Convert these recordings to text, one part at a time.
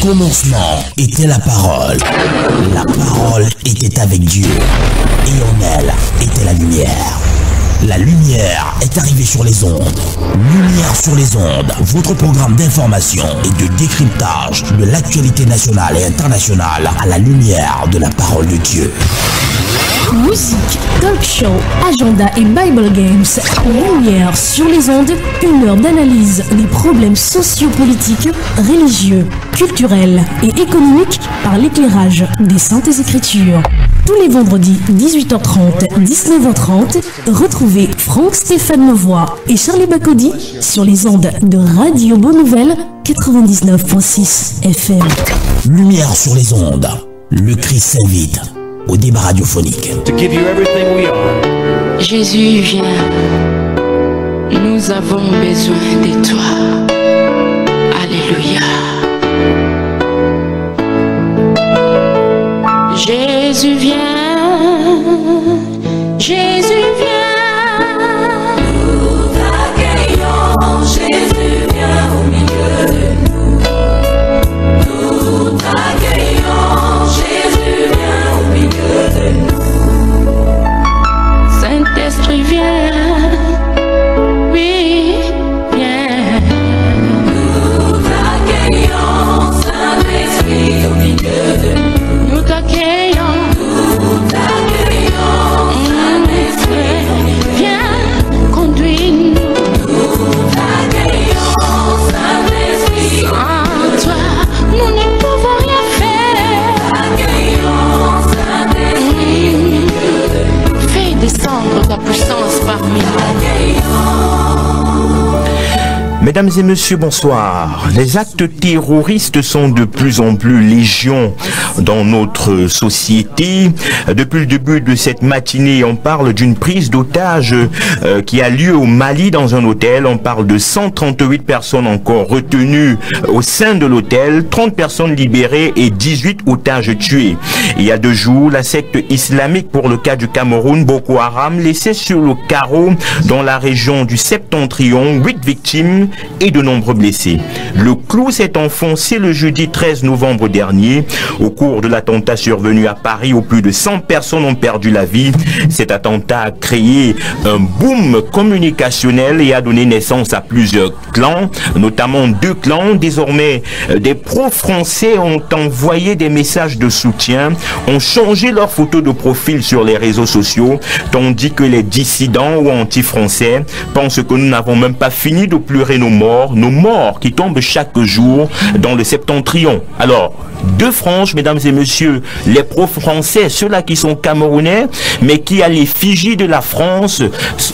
commencement était la parole. La parole était avec Dieu. Et en elle était la lumière. La lumière est arrivée sur les ondes. Lumière sur les ondes, votre programme d'information et de décryptage de l'actualité nationale et internationale à la lumière de la parole de Dieu. Musique, talk show, agenda et Bible Games. Lumière sur les ondes, une heure d'analyse des problèmes sociopolitiques, religieux, culturels et économiques par l'éclairage des Saintes Écritures. Tous les vendredis 18h30, 19h30, retrouvez Franck Stéphane Mauvois et Charlie Bacody sur les ondes de Radio Bonne Nouvelle 99.6 FM. Lumière sur les ondes, le Christ s'invite au débat radiophonique. Jésus vient, nous avons besoin de toi. Alléluia. Jésus vient, Jésus vient. Nous t'accueillons, Jésus vient au milieu de nous. Nous t'accueillons, Jésus vient au milieu de nous. Saint-Esprit vient, oui, viens. Nous t'accueillons, Saint-Esprit au milieu de nous. Nous t'accueillons, Saint-Esprit, viens, conduis-nous. Nous t'accueillons, Saint-Esprit. Sans toi, nous ne pouvons rien faire. T'accueillons, Saint-Esprit au milieu de nous. Fais descendre ta puissance parmi nous. Mesdames et messieurs, bonsoir. Les actes terroristes sont de plus en plus légion dans notre société. Depuis le début de cette matinée, on parle d'une prise d'otage qui a lieu au Mali dans un hôtel. On parle de 138 personnes encore retenues au sein de l'hôtel, 30 personnes libérées et 18 otages tués. Il y a 2 jours, la secte islamique, pour le cas du Cameroun, Boko Haram, laissait sur le carreau dans la région du Septentrion 8 victimes et de nombreux blessés. Le clou s'est enfoncé le jeudi 13 novembre dernier au cours de l'attentat survenu à Paris où plus de 100 personnes ont perdu la vie. Cet attentat a créé un boom communicationnel et a donné naissance à plusieurs clans, notamment 2 clans. Désormais, des pro-français ont envoyé des messages de soutien, ont changé leurs photos de profil sur les réseaux sociaux, tandis que les dissidents ou anti-français pensent que nous n'avons même pas fini de pleurer nos morts qui tombent chaque jour dans le Septentrion. Alors, 2 franges, mesdames et messieurs, les pro-français, ceux-là qui sont camerounais, mais qui à l'effigie de la France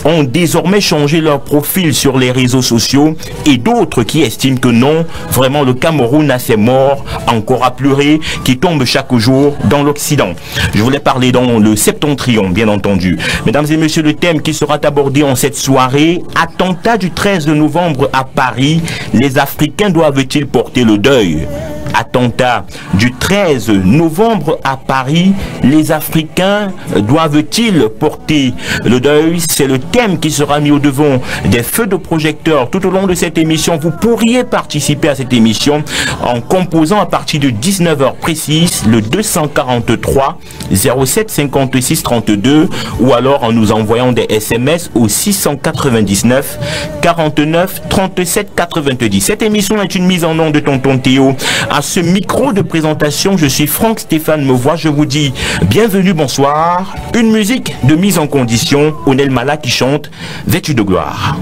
ont désormais changé leur profil sur les réseaux sociaux, et d'autres qui estiment que non, vraiment le Cameroun a ses morts encore à pleurer, qui tombent chaque jour dans l'Occident. Je voulais parler dans le Septentrion, bien entendu. Mesdames et messieurs, le thème qui sera abordé en cette soirée, attentat du 13 novembre à Paris, les Africains doivent-ils porter le deuil? Attentat du 13 novembre à Paris, les Africains doivent-ils porter le deuil? C'est le thème qui sera mis au devant des feux de projecteurs tout au long de cette émission. Vous pourriez participer à cette émission en composant à partir de 19h précise le 243 07 56 32 ou alors en nous envoyant des SMS au 699 49 37 90. Cette émission est une mise en onde de Tonton Théo. À ce micro de présentation, je suis Franck Stéphane Mauvois. Je vous dis bienvenue, bonsoir. Une musique de mise en condition. Onel Mala qui chante Vêtu de gloire.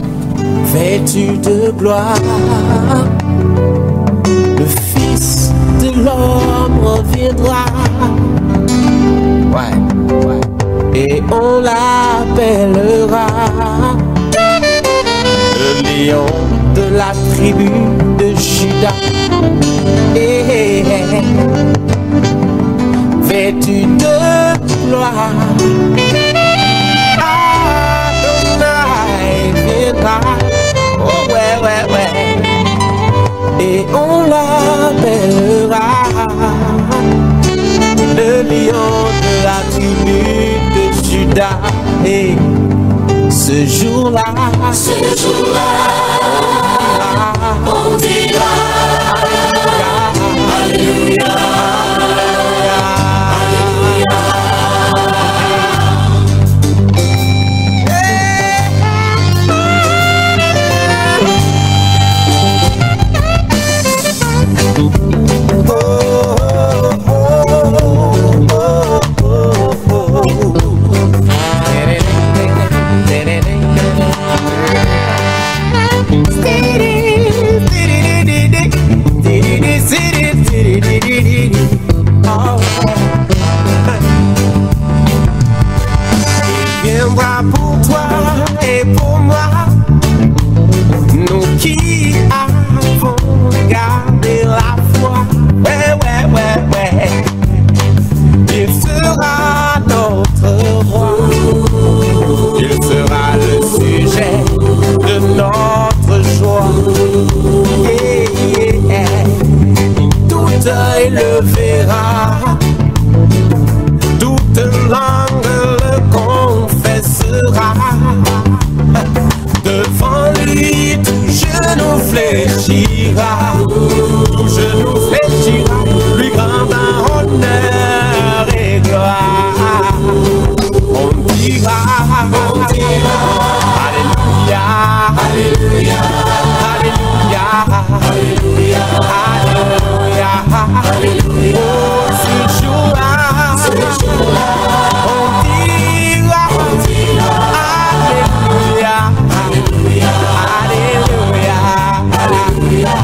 Vêtu de gloire, le Fils de l'homme reviendra. Ouais. Et on l'appellera le lion de la tribu de Juda. Vêtu de gloire, Adonai viendra. Oh ouais. Et on l'appellera le lion de la tribu de Juda. Et ce jour-là, on dira Alléluia. Tout œil le verra, toute langue le confessera. Devant lui, tout genou fléchira, tout genou fléchira, lui grand honneur et gloire. On dira, Alléluia, Alléluia, Alléluia, Alléluia, Alléluia. Oh, ce jour-là, on dira, Alléluia, Alléluia, Alléluia, Alléluia.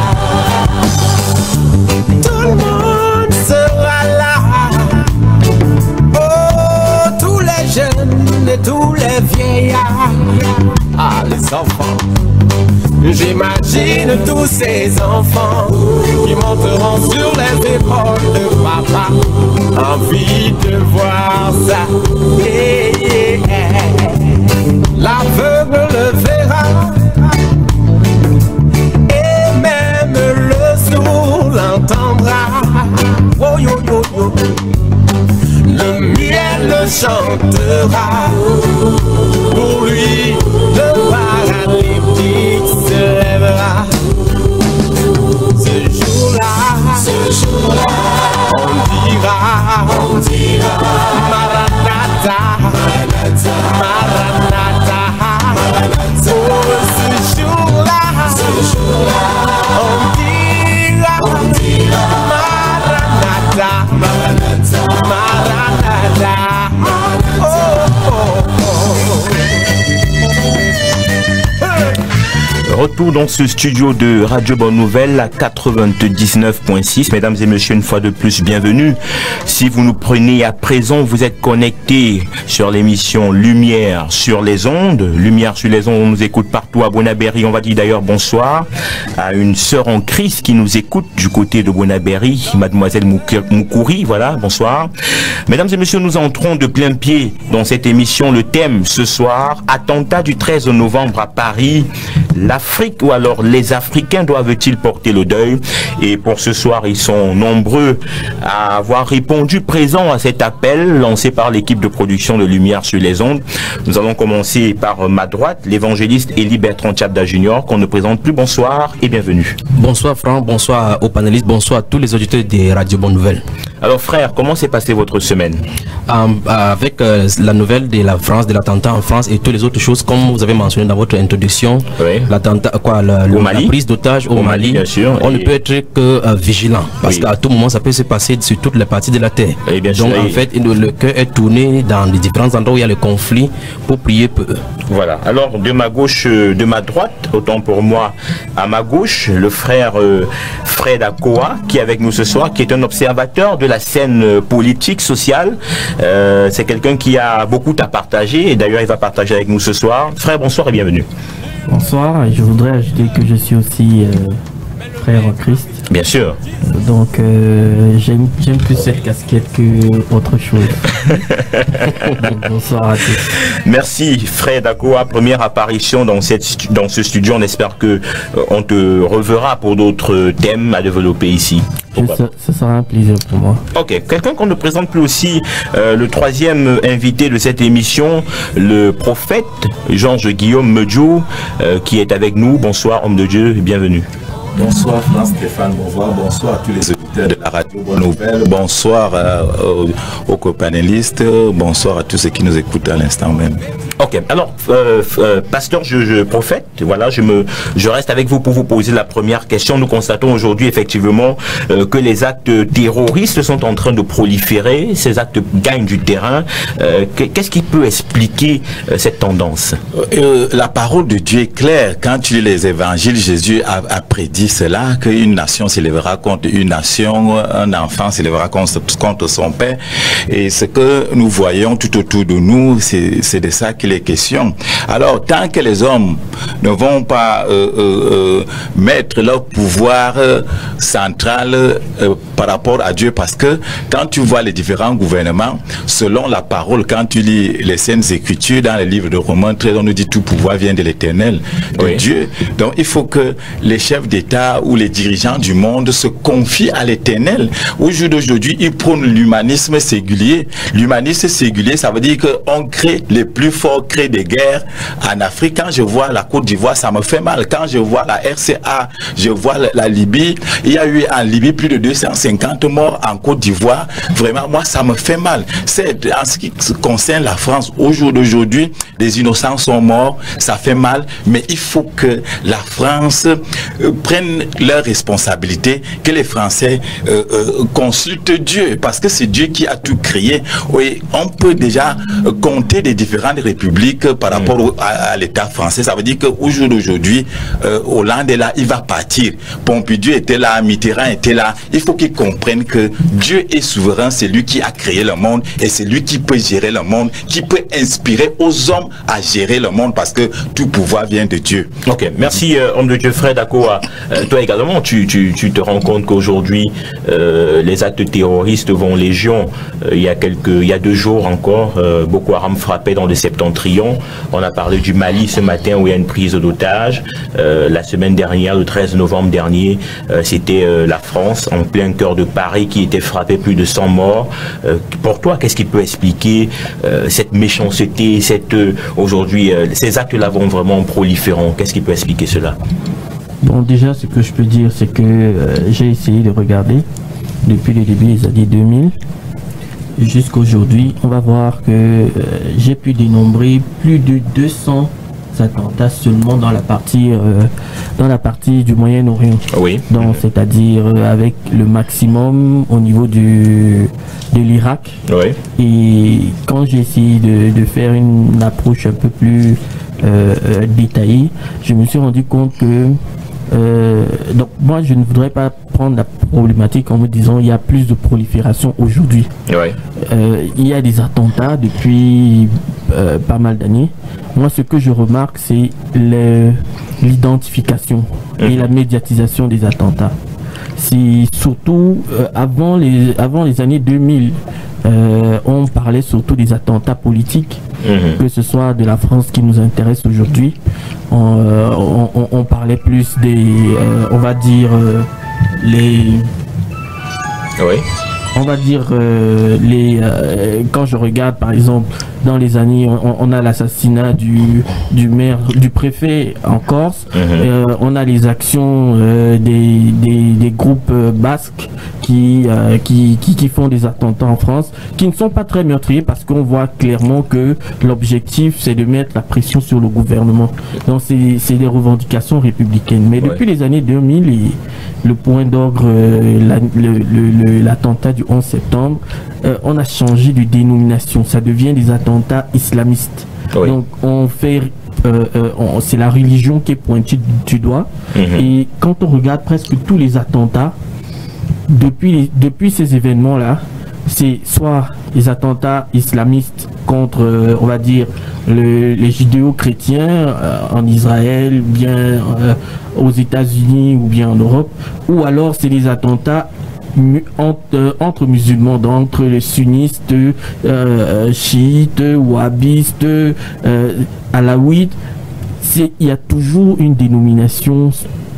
Tout le monde sera là. Oh, tous les jeunes et tous les vieillards. Ah, les enfants. J'imagine tous ces enfants qui monteront sur les épaules de papa. Envie de voir ça. Yeah, yeah. L'aveugle le verra et même le sourd l'entendra. Oh, yo, yo, yo. Le muet le chantera. Pour lui, le paralytique se lèvera. Ce jour-là, on dira, Maranatha, Maranatha, Maranatha. Oh, ce jour-là, on dira, Maranatha, Maranatha, Maranatha. Oh, oh, oh. Retour dans ce studio de Radio Bonne Nouvelle à 99.6. Mesdames et messieurs, une fois de plus, bienvenue. Si vous nous prenez à présent, vous êtes connectés sur l'émission Lumière sur les ondes. Lumière sur les ondes, on nous écoute partout à Bonaberry. On va dire d'ailleurs bonsoir à une sœur en Christ qui nous écoute du côté de Bonaberry, mademoiselle Moukouri. Voilà, bonsoir. Mesdames et messieurs, nous entrons de plein pied dans cette émission. Le thème ce soir, attentat du 13 novembre à Paris. L'Afrique ou alors les Africains doivent-ils porter le deuil? Et pour ce soir, ils sont nombreux à avoir répondu présent à cet appel lancé par l'équipe de production de Lumière sur les ondes. Nous allons commencer par ma droite, l'évangéliste Élie Bertrand Tchabda Junior, qu'on ne présente plus. Bonsoir et bienvenue. Bonsoir Franck, bonsoir aux panélistes, bonsoir à tous les auditeurs des Radio Bonne Nouvelle. Alors frère, comment s'est passée votre semaine? Avec la nouvelle de la France, de l'attentat en France et toutes les autres choses, comme vous avez mentionné dans votre introduction, oui. L'attentat, la prise d'otage au Mali, bien sûr, on ne peut être que vigilant, parce qu'à tout moment ça peut se passer sur toutes les parties de la terre. Bien Donc sûr, en fait, le cœur est tourné dans les différents endroits où il y a le conflit pour prier pour eux. Voilà, alors de ma gauche, de ma droite, autant pour moi, à ma gauche, le frère Fred Akoa, qui est avec nous ce soir, qui est un observateur de la scène politique, sociale. C'est quelqu'un qui a beaucoup à partager, et d'ailleurs il va partager avec nous ce soir. Frère, bonsoir et bienvenue. Bonsoir, je voudrais ajouter que je suis aussi frère en Christ. Bien sûr. Donc j'aime plus cette casquette que autre chose. Donc, bonsoir à tous. Merci Fred Akoa, première apparition dans ce studio. On espère que on te reverra pour d'autres thèmes à développer ici. Ce sera un plaisir pour moi. Ok, quelqu'un qu'on ne présente plus aussi, le troisième invité de cette émission, le prophète Georges-Guillaume Medjou, qui est avec nous. Bonsoir homme de Dieu et bienvenue. Bonsoir Stéphane, bonsoir à tous les auditeurs de la Radio Bonne Nouvelle, bonsoir aux copanélistes, bonsoir à tous ceux qui nous écoutent à l'instant même. Ok, alors pasteur prophète, voilà, je reste avec vous pour vous poser la première question. Nous constatons aujourd'hui effectivement que les actes terroristes sont en train de proliférer, ces actes gagnent du terrain. Qu'est-ce qui peut expliquer cette tendance? La parole de Dieu est claire. Quand tu lis les évangiles, Jésus a prédit cela, qu'une nation s'élèvera contre une nation, un enfant s'élèvera contre son père. Et ce que nous voyons tout autour de nous, c'est de ça qu'il est question. Alors, tant que les hommes ne vont pas mettre leur pouvoir central par rapport à Dieu, parce que quand tu vois les différents gouvernements, selon la parole, quand tu lis les Saintes Écritures dans les livres de Romains 13, on nous dit tout pouvoir vient de l'Éternel, de Dieu. Donc, il faut que les chefs d'État ou les dirigeants du monde se confient à l'éternel. Au jour d'aujourd'hui, ils prônent l'humanisme singulier. L'humanisme singulier, ça veut dire qu'on crée les plus forts, crée des guerres en Afrique. Quand je vois la Côte d'Ivoire, ça me fait mal. Quand je vois la RCA, je vois la Libye. Il y a eu en Libye plus de 250 morts, en Côte d'Ivoire. Vraiment, moi, ça me fait mal. C'est en ce qui concerne la France. Au jour d'aujourd'hui, les innocents sont morts. Ça fait mal. Mais il faut que la France prenne leurs responsabilités, que les Français consultent Dieu, parce que c'est Dieu qui a tout créé. Oui, on peut déjà compter des différentes républiques par rapport à l'État français. Ça veut dire qu'au jour d'aujourd'hui, Hollande est là, il va partir. Pompidou était là, Mitterrand était là. Il faut qu'ils comprennent que Dieu est souverain, c'est lui qui a créé le monde et c'est lui qui peut gérer le monde, qui peut inspirer aux hommes à gérer le monde, parce que tout pouvoir vient de Dieu. Ok, merci homme de Dieu. Fred Akoa, toi également, tu te rends compte qu'aujourd'hui les actes terroristes vont légion. Il y a 2 jours encore, Boko Haram frappait dans le septentrion. On a parlé du Mali ce matin où il y a une prise d'otages. La semaine dernière, le 13 novembre dernier, c'était la France en plein cœur de Paris qui était frappée, plus de 100 morts. Pour toi, qu'est-ce qui peut expliquer cette méchanceté, aujourd'hui, ces actes-là vont vraiment proliférant? Qu'est-ce qui peut expliquer cela? Bon, déjà, ce que je peux dire, c'est que j'ai essayé de regarder depuis le début des années 2000 jusqu'à aujourd'hui. On va voir que j'ai pu dénombrer plus de 200 attentats seulement dans la partie du Moyen-Orient. Oui. Donc, c'est-à-dire avec le maximum au niveau de l'Irak. Oui. Et quand j'ai essayé de faire une approche un peu plus détaillée, je me suis rendu compte que donc moi je ne voudrais pas prendre la problématique en me disant il y a plus de prolifération aujourd'hui. Ouais. Il y a des attentats depuis pas mal d'années. Moi ce que je remarque c'est l'identification et la médiatisation des attentats. C'est surtout avant les années 2000, on parlait surtout des attentats politiques, que ce soit de la France qui nous intéresse aujourd'hui. On parlait plus des, on va dire, on va dire quand je regarde par exemple dans les années, on a l'assassinat du maire, du préfet en Corse, on a les actions des groupes basques qui font des attentats en France, qui ne sont pas très meurtriers parce qu'on voit clairement que l'objectif c'est de mettre la pression sur le gouvernement. Donc c'est des revendications républicaines. Mais depuis les années 2000, le point d'orgue, l'attentat du 11 septembre, on a changé de dénomination. Ça devient des attentats islamistes. Oui. Donc on fait, c'est la religion qui est pointée du doigt. Et quand on regarde presque tous les attentats, depuis ces événements-là, c'est soit les attentats islamistes contre, on va dire, les judéo-chrétiens en Israël, bien aux États-Unis ou bien en Europe, ou alors c'est les attentats entre musulmans, donc entre les sunnistes, chiites, wahhabistes, alaouites. Il y a toujours une dénomination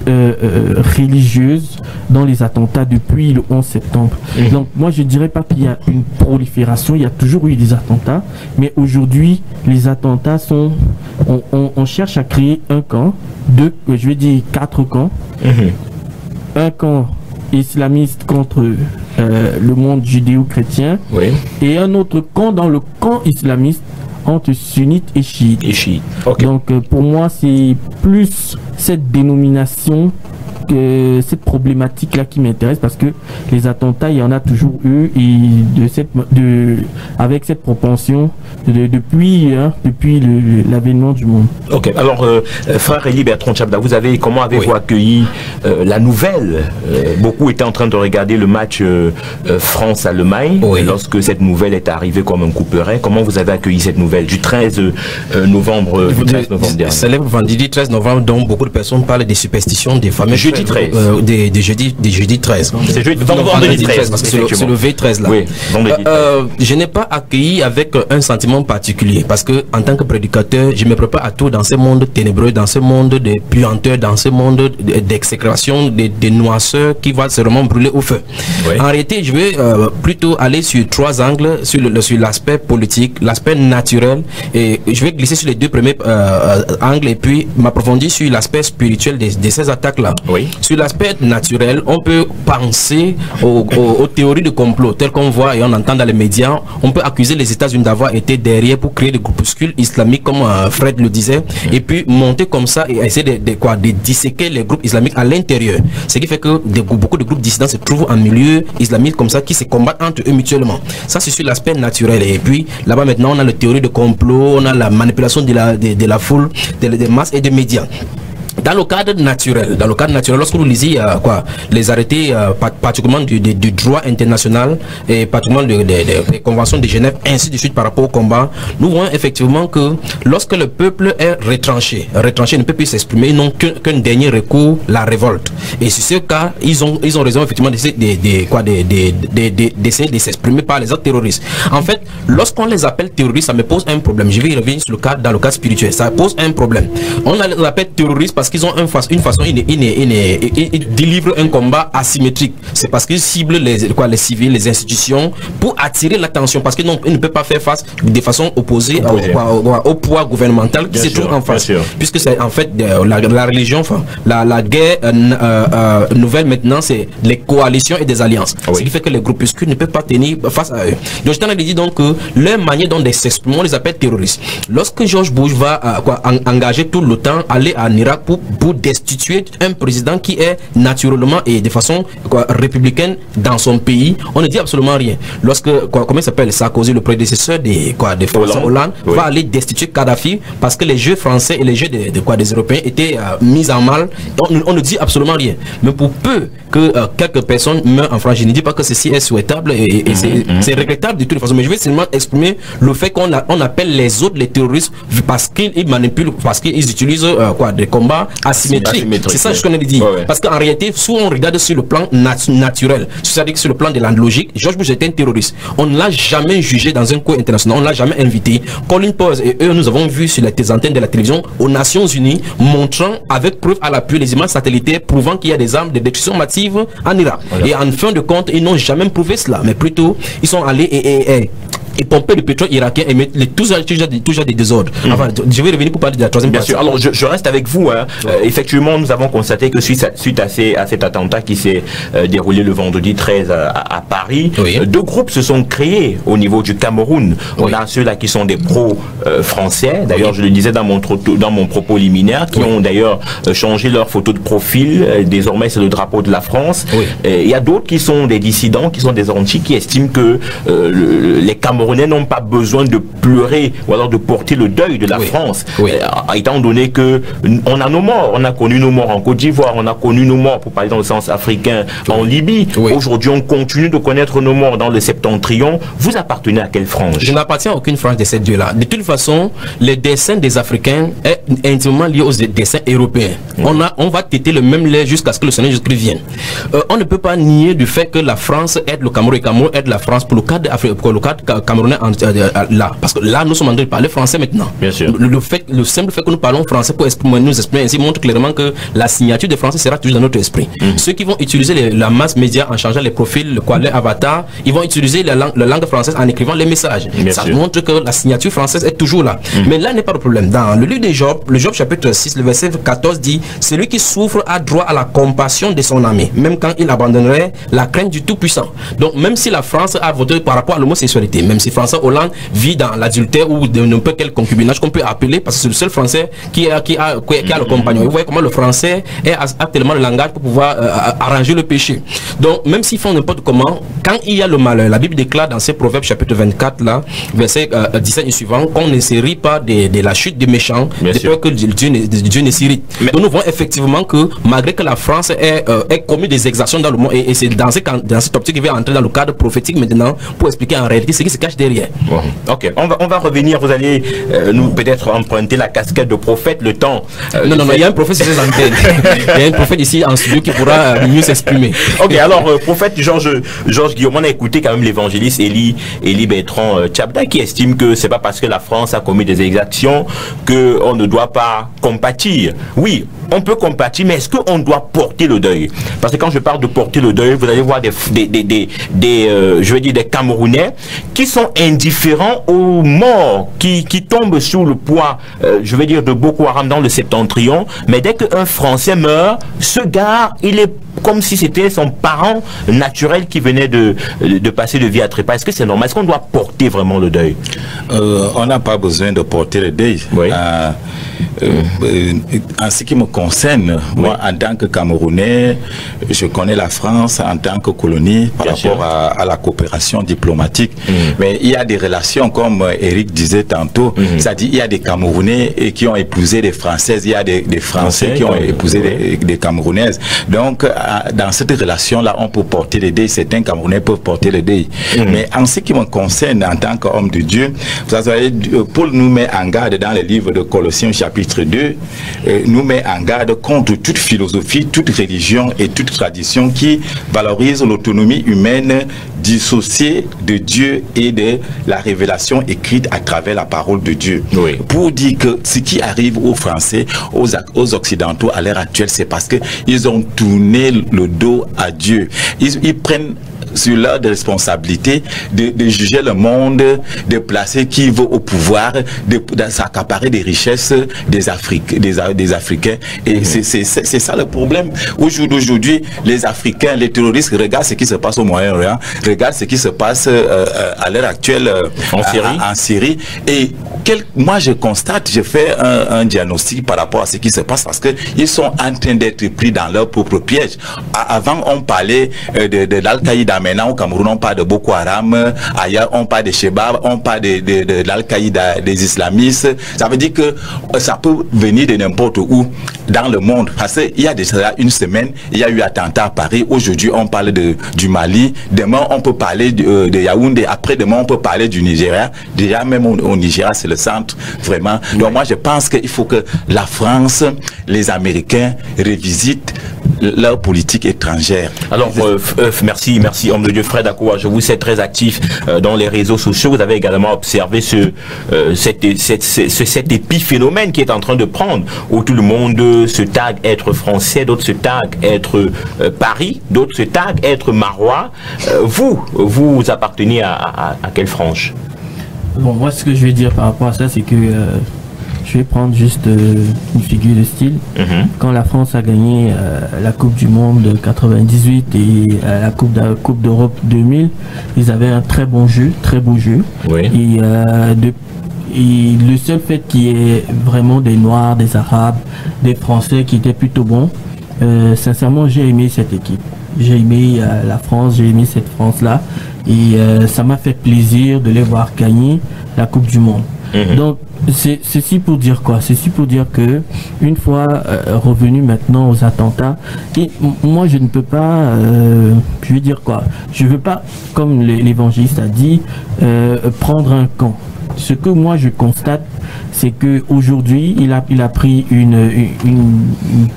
religieuse dans les attentats depuis le 11 septembre. Donc moi je dirais pas qu'il y a une prolifération, il y a toujours eu des attentats, mais aujourd'hui les attentats sont, on cherche à créer un camp, je vais dire 4 camps, un camp islamiste contre le monde judéo-chrétien, et un autre camp dans le camp islamiste entre sunnites et chiites. Okay. Donc pour moi c'est plus cette dénomination que cette problématique là qui m'intéresse, parce que les attentats il y en a toujours eu, et avec cette propension depuis l'avènement du monde. Ok, alors frère Élie Bertrand Tchabda, comment avez-vous accueilli la nouvelle? Beaucoup étaient en train de regarder le match France-Allemagne lorsque cette nouvelle est arrivée comme un couperet. Comment vous avez accueilli cette nouvelle du 13 novembre dernier? Célèbre vendredi 13 novembre, dont beaucoup de personnes parlent des superstitions des fameux jeudi 13. Des jeudi 13. C'est vendredi 13. Parce que c'est le V13 là. Oui, vendredi 13. Je n'ai pas accueilli avec un sentiment particulier parce que en tant que prédicateur, je me prépare à tout dans ce monde ténébreux, dans ce monde de puanteurs, dans ce monde d'exécration, de noisseurs qui va seulement brûler au feu. Oui. En réalité, je vais plutôt aller sur 3 angles, sur l'aspect politique, l'aspect naturel, et je vais glisser sur les 2 premiers angles et puis m'approfondir sur l'aspect spirituel de ces attaques-là. Oui. Sur l'aspect naturel, on peut penser aux théories de complot telles qu'on voit et on entend dans les médias. On peut accuser les États-Unis d'avoir été derrière pour créer des groupuscules islamiques comme Fred le disait, et puis monter comme ça et essayer de disséquer les groupes islamiques à l'intérieur. Ce qui fait que beaucoup de groupes dissidents se trouvent en milieu islamique comme ça, qui se combattent entre eux mutuellement. Ça c'est sur l'aspect naturel. Et puis là-bas maintenant on a la théorie de complot, on a la manipulation de la foule, des masses et des médias. Dans le cadre naturel, lorsque vous lisez les arrêtés particulièrement du droit international et particulièrement des conventions de Genève, ainsi de suite par rapport au combat, nous voyons effectivement que lorsque le peuple est retranché ne peut plus s'exprimer, ils n'ont qu'un dernier recours, la révolte. Et sur ce cas, ils ont raison effectivement d'essayer de s'exprimer par les autres terroristes. En fait, lorsqu'on les appelle terroristes, ça me pose un problème. Je vais y revenir sur dans le cadre spirituel. Ça pose un problème. On les appelle terroristes parce qu'ils ont une façon, ils délivrent un combat asymétrique. C'est parce qu'ils ciblent les civils, les institutions pour attirer l'attention, parce qu'ils ne peuvent pas faire face de façon opposée au poids gouvernemental qui se trouve en face. Puisque c'est en fait la religion, la guerre nouvelle maintenant, c'est les coalitions et des alliances. Ce qui fait que les groupuscules ne peuvent pas tenir face à eux. Donc je t'en ai dit donc que leur manière dont ils s'expriment, on les appelle terroristes. Lorsque George Bush va engager tout le temps, aller en Irak pour destituer un président qui est naturellement et de façon républicaine dans son pays, on ne dit absolument rien. Lorsque, comment il s'appelle, Sarkozy, le prédécesseur des Français, Hollande, va aller destituer Kadhafi parce que les jeux français et les jeux des Européens étaient mis en mal, on ne dit absolument rien. Mais pour peu que quelques personnes meurent en France, je ne dis pas que ceci est souhaitable et c'est regrettable de toute façon, mais je vais seulement exprimer le fait qu'on appelle les autres les terroristes parce qu'ils manipulent, parce qu'ils utilisent des combats asymétriques. C'est ça ce qu'on a dit. Parce qu'en réalité, souvent on regarde sur le plan naturel, c'est-à-dire sur le plan de la logique, George Bush était un terroriste. On ne l'a jamais jugé dans un cours international, on ne l'a jamais invité. Colin Powell et eux, nous avons vu sur les antennes de la télévision aux Nations Unies montrant avec preuve à l'appui les images satellitaires prouvant qu'il y a des armes de destruction massive en Irak. Et en fin de compte, ils n'ont jamais prouvé cela, mais plutôt ils sont allés et pomper le pétrole irakien et mettre toujours des désordres. Enfin, je vais revenir pour parler de la troisième partie. Bien sûr, alors je reste avec vous. Effectivement, nous avons constaté que suite à cet attentat qui s'est déroulé le vendredi 13 à Paris, 2 groupes se sont créés au niveau du Cameroun. On a ceux-là qui sont des pro-français, d'ailleurs je le disais dans mon propos liminaire, qui ont d'ailleurs changé leur photo de profil, désormais c'est le drapeau de la France. Il y a d'autres qui sont des dissidents, qui sont des anti, qui estiment que les Camerounais n'ont pas besoin de pleurer ou alors de porter le deuil de la France, étant donné que on a nos morts, on a connu nos morts en Côte d'Ivoire, on a connu nos morts, pour parler dans le sens africain, en Libye. Aujourd'hui on continue de connaître nos morts dans le Septentrion. Vous appartenez à quelle frange? Je n'appartiens à aucune frange de ces deux-là. De toute façon, les dessins des Africains est intimement lié aux dessins européens. On va têter le même lait jusqu'à ce que le Seigneur Jésus-Christ vienne. On ne peut pas nier du fait que la France aide le Cameroun et le Cameroun aide la France pour le cadre camerounais là, parce que là nous sommes en train de parler français maintenant. Bien sûr. Le simple fait que nous parlons français pour nous exprimer ainsi montre clairement que la signature des Français sera toujours dans notre esprit. Ceux qui vont utiliser la masse média en changeant les profils, les avatars, ils vont utiliser la langue française en écrivant les messages. Ça montre que la signature française est toujours là. Mais là n'est pas le problème. Dans le livre de Job, le Job chapitre 6, le verset 14 dit: celui qui souffre a droit à la compassion de son ami, même quand il abandonnerait la crainte du Tout-Puissant. Donc même si la France a voté par rapport à l'homosexualité, même si François Hollande vit dans l'adultère ou de n'importe quel concubinage qu'on peut appeler, parce que c'est le seul Français qui a le compagnon. Vous voyez comment le Français a tellement le langage pour pouvoir arranger le péché. Donc même s'ils font n'importe comment, quand il y a le malheur, la Bible déclare dans ses Proverbes chapitre 24 là, verset 17 et suivant, qu'on ne se rit pas de la chute des méchants, de peur que Dieu ne s'irrite. Donc nous voyons effectivement que malgré que la France ait commis des exactions dans le monde, et c'est dans cette optique qu'il va entrer dans le cadre prophétique maintenant pour expliquer en réalité ce qui se cache cache derrière. Bon. Ok, on va revenir, vous allez nous peut-être emprunter la casquette de prophète le temps. Non, il y a un prophète sur les antennes. Il y a un prophète ici en studio qui pourra mieux s'exprimer. Ok, alors prophète Georges Guillaume, on a écouté quand même l'évangéliste Élie Bertrand Tchabda qui estime que c'est pas parce que la France a commis des exactions qu'on ne doit pas compatir. Oui, on peut compatir, mais est-ce qu'on doit porter le deuil? Parce que quand je parle de porter le deuil, vous allez voir je veux dire des Camerounais qui sont indifférents aux morts, qui tombent sous le poids, je veux dire, de Boko Haram dans le septentrion, mais dès qu'un Français meurt, ce gars, il est comme si c'était son parent naturel qui venait de passer de vie à trépas. Est-ce que c'est normal? Est-ce qu'on doit porter vraiment le deuil? On n'a pas besoin de porter le deuil. Oui. En ce qui me concerne, moi, en tant que Camerounais, je connais la France en tant que colonie par rapport à la coopération diplomatique. Mais il y a des relations, comme Eric disait tantôt, c'est-à-dire il y a des Camerounais qui ont épousé des Françaises, il y a des Français qui ont épousé des Camerounaises. Donc, dans cette relation-là, on peut porter le deuil. Certains Camerounais peuvent porter le deuil. Mais en ce qui me concerne, en tant qu'homme de Dieu, vous savez, Paul nous met en garde dans le livre de Colossiens chapitre 2, nous met en garde contre toute philosophie, toute religion et toute tradition qui valorise l'autonomie humaine dissociée de Dieu et de la révélation écrite à travers la parole de Dieu. Oui. Pour dire que ce qui arrive aux Français, aux Occidentaux à l'heure actuelle, c'est parce qu'ils ont tourné le dos à Dieu. Ils prennent sur leur responsabilité de juger le monde, de placer qui veut au pouvoir, de s'accaparer des richesses des Africains. Et c'est ça le problème. Aujourd'hui, les Africains, les terroristes regardent ce qui se passe au Moyen-Orient, regardent ce qui se passe à l'heure actuelle en Syrie. Et moi, je constate, je fais un diagnostic par rapport à ce qui se passe parce qu'ils sont en train d'être pris dans leur propre piège. Avant, on parlait de l'Al-Qaïda. Maintenant, au Cameroun, on parle de Boko Haram. Ailleurs, on parle de Shebab, on parle de l'Al-Qaïda, des islamistes. Ça veut dire que ça peut venir de n'importe où dans le monde. Parce qu'il y a déjà une semaine, il y a eu attentat à Paris. Aujourd'hui, on parle du Mali. Demain, on peut parler de Yaoundé. Après-demain, on peut parler du Nigeria. Déjà, même au Nigeria, c'est le centre, vraiment. Donc, moi, je pense qu'il faut que la France, les Américains révisitent leur politique étrangère. Alors, merci, homme de Dieu, Fred Akoua, je vous sais très actif dans les réseaux sociaux. Vous avez également observé cet épiphénomène qui est en train de prendre, où tout le monde se tag être français, d'autres se tag être Paris, d'autres se tag être marois. Vous appartenez à quelle frange? Bon, moi, ce que je vais dire par rapport à ça, c'est que je vais prendre juste une figure de style. Quand la France a gagné la Coupe du Monde 98 et la Coupe d'Europe 2000, ils avaient un très bon jeu, très beau jeu. Oui. Et le seul fait qu'il y ait vraiment des Noirs, des Arabes, des Français qui étaient plutôt bons, sincèrement, j'ai aimé cette équipe. J'ai aimé la France, j'ai aimé cette France-là. Et ça m'a fait plaisir de les voir gagner la Coupe du Monde. Donc, ceci pour dire quoi? Ceci pour dire que une fois revenu maintenant aux attentats, et moi je ne peux pas, je veux dire quoi? Je veux pas, comme l'évangéliste a dit, prendre un camp. Ce que moi je constate, c'est que aujourd'hui il a pris une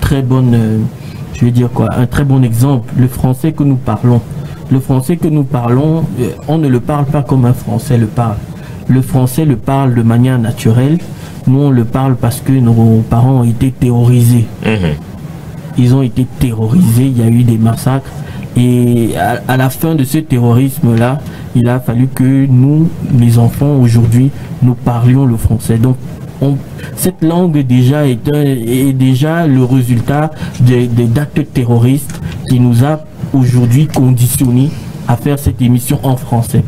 très bonne, je veux dire quoi, un très bon exemple. Le français que nous parlons. Le français que nous parlons, on ne le parle pas comme un français le parle. Le français le parle de manière naturelle. Nous, on le parle parce que nos parents ont été terrorisés. Ils ont été terrorisés, il y a eu des massacres. Et à la fin de ce terrorisme-là, il a fallu que nous, les enfants, aujourd'hui, nous parlions le français. Donc, cette langue déjà est déjà le résultat d'actes terroristes qui nous a aujourd'hui conditionnés à faire cette émission en français.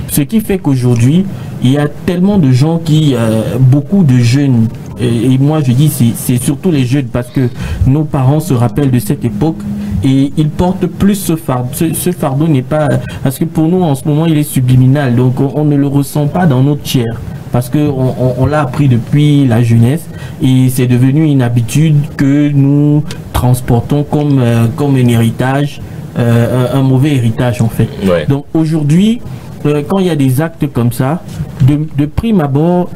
Ce qui fait qu'aujourd'hui, il y a tellement de gens qui, beaucoup de jeunes, et moi je dis c'est surtout les jeunes parce que nos parents se rappellent de cette époque et ils portent plus ce fardeau. Ce fardeau n'est pas, parce que pour nous en ce moment il est subliminal, donc on ne le ressent pas dans notre chair. Parce qu'on l'a appris depuis la jeunesse et c'est devenu une habitude que nous transportons comme un héritage, un mauvais héritage en fait. Ouais. Donc aujourd'hui, quand il y a des actes comme ça, de prime abord,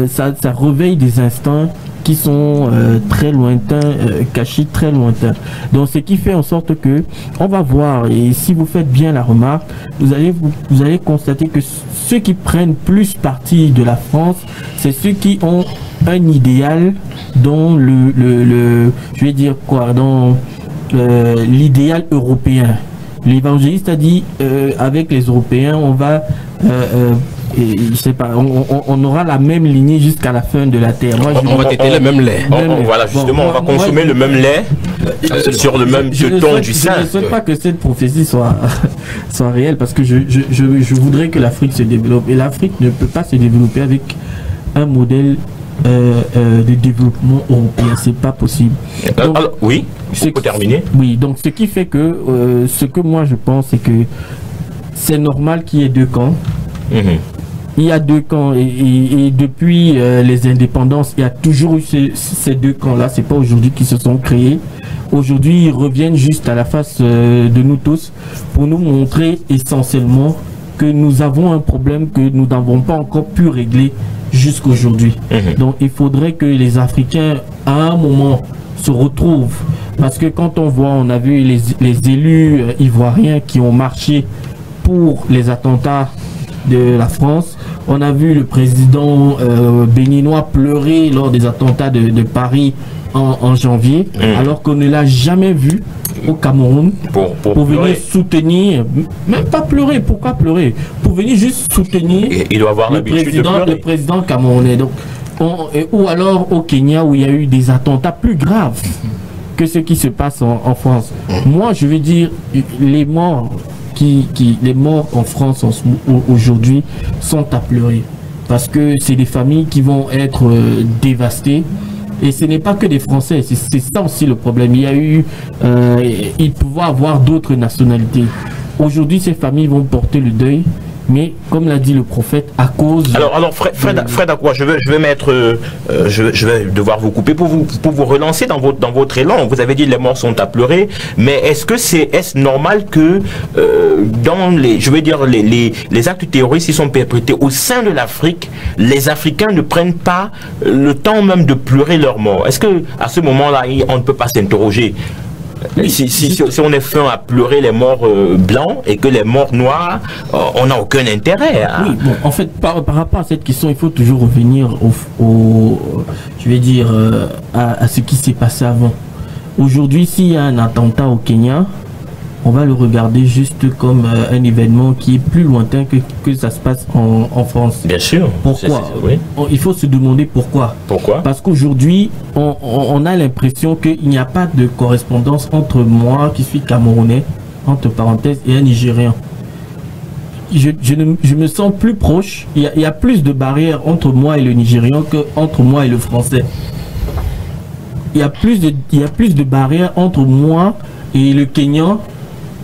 ça réveille des instincts qui sont très lointains, cachés très lointains. Donc ce qui fait en sorte que on va voir, et si vous faites bien la remarque, vous allez constater que ceux qui prennent plus parti de la France, c'est ceux qui ont un idéal dans je vais dire quoi, dans l'idéal européen. L'évangéliste a dit avec les Européens, on va je sais pas, on aura la même lignée jusqu'à la fin de la terre. Moi, on va téter le même lait. Voilà, justement, on va consommer le même lait sur le même jeton du sein. Je ne souhaite pas que cette prophétie soit réelle, parce que je voudrais que l'Afrique se développe. Et l'Afrique ne peut pas se développer avec un modèle de développement européen. C'est pas possible. Donc, alors, oui, il faut terminer. Oui, donc ce qui fait que ce que moi je pense, c'est que c'est normal qu'il y ait deux camps. Il y a deux camps et depuis les indépendances, il y a toujours eu ces deux camps-là. C'est pas aujourd'hui qu'ils se sont créés. Aujourd'hui, ils reviennent juste à la face de nous tous pour nous montrer essentiellement que nous avons un problème que nous n'avons pas encore pu régler jusqu'aujourd'hui. Donc, il faudrait que les Africains, à un moment, se retrouvent. Parce que quand on voit, on a vu les élus ivoiriens qui ont marché pour les attentats de la France. On a vu le président béninois pleurer lors des attentats de Paris en janvier, alors qu'on ne l'a jamais vu au Cameroun pour venir soutenir, même pas pleurer, pourquoi pleurer? Pour venir juste soutenir il doit avoir le président camerounais. Donc, ou alors au Kenya où il y a eu des attentats plus graves que ce qui se passe en France. Moi, je veux dire, les morts en France aujourd'hui sont à pleurer, parce que c'est des familles qui vont être dévastées, et ce n'est pas que des Français, c'est ça aussi le problème. Il y a eu il pouvait avoir d'autres nationalités. Aujourd'hui, ces familles vont porter le deuil, mais comme l'a dit le prophète, à cause... Alors Fred Akwa, je vais mettre... je vais devoir vous couper pour vous relancer dans votre élan. Vous avez dit les morts sont à pleurer, mais est-ce normal que dans les actes terroristes qui sont perpétrés au sein de l'Afrique, les Africains ne prennent pas le temps même de pleurer leurs morts? Est-ce que à ce moment-là, on ne peut pas s'interroger? Si on est fin à pleurer les morts blancs et que les morts noirs, on n'a aucun intérêt. Oui, bon, en fait, par rapport à cette question, il faut toujours revenir à ce qui s'est passé avant. Aujourd'hui, s'il y a un attentat au Kenya, on va le regarder juste comme un événement qui est plus lointain que ça se passe en France. Bien sûr. Pourquoi? Oui. Il faut se demander pourquoi. Pourquoi? Parce qu'aujourd'hui, on a l'impression qu'il n'y a pas de correspondance entre moi, qui suis camerounais, entre parenthèses, et un Nigérian. Je me sens plus proche. Il y a plus de barrières entre moi et le Nigérian qu'entre moi et le Français. Il y a plus de barrières entre moi et le Kenyan,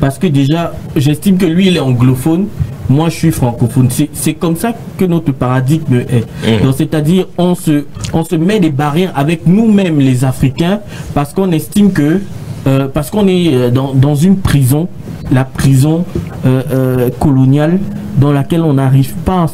parce que déjà, j'estime que lui, il est anglophone, moi, je suis francophone. C'est comme ça que notre paradigme est. Donc, c'est-à-dire, on se met des barrières avec nous-mêmes, les Africains, parce qu'on estime que, parce qu'on est dans une prison, la prison coloniale, dans laquelle on n'arrive pas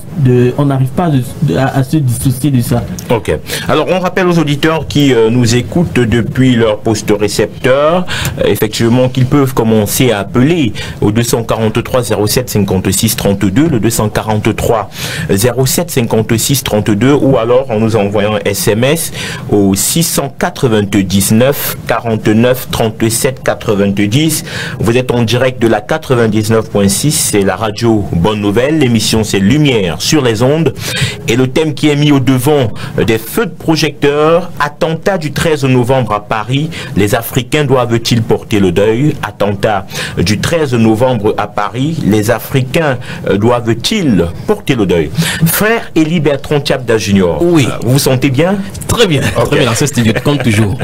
à se dissocier de ça. Ok. Alors on rappelle aux auditeurs qui nous écoutent depuis leur poste récepteur, effectivement, qu'ils peuvent commencer à appeler au 243 07 56 32, le 243 07 56 32, ou alors en nous envoyant un SMS au 699 49 37 90. Vous êtes en direct de la 99.6, c'est la radio Bonne Nouvelle. L'émission c'est Lumière sur les ondes, et le thème qui est mis au devant des feux de projecteurs: attentat du 13 novembre à Paris, les Africains doivent-ils porter le deuil? Attentat du 13 novembre à Paris, les Africains doivent-ils porter le deuil? Frère Élie Bertrand Tchabda Junior, oui. Vous vous sentez bien? Très bien, très bien dans ce studio, comme toujours.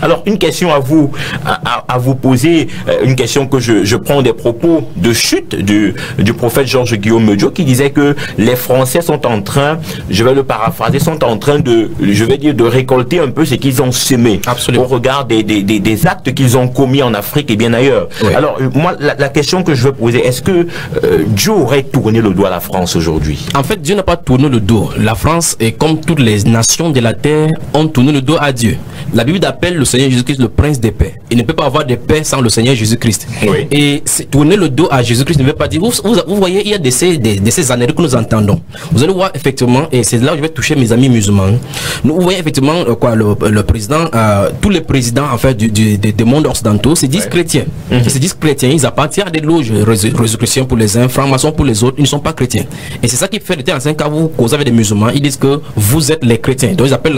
Alors une question à vous poser, une question que je prends des propos de chute du prophète Georges Guillaume Guillaume Dio, qui disait que les Français sont en train, je vais le paraphraser, sont en train de, je vais dire, de récolter un peu ce qu'ils ont semé. Absolument. Au regard des actes qu'ils ont commis en Afrique et bien ailleurs. Oui. Alors, moi, la question que je veux poser, est-ce que Dieu aurait tourné le dos à la France aujourd'hui? En fait, Dieu n'a pas tourné le dos. La France, et comme toutes les nations de la terre, ont tourné le dos à Dieu. La Bible appelle le Seigneur Jésus-Christ le prince des paix. Il ne peut pas avoir de paix sans le Seigneur Jésus-Christ. Oui. Et tourner le dos à Jésus-Christ ne veut pas dire... Vous voyez, il y a de ces années que nous entendons. Vous allez voir effectivement, et c'est là où je vais toucher mes amis musulmans. Vous voyez effectivement le président, tous les présidents en fait des mondes occidentaux se disent chrétiens. Ils se disent chrétiens, ils appartiennent à des loges chrétiens pour les uns, francs-maçons pour les autres, ils ne sont pas chrétiens. Et c'est ça qui fait de temps en temps quand vous causez avec des musulmans, ils disent que vous êtes les chrétiens. Donc ils appellent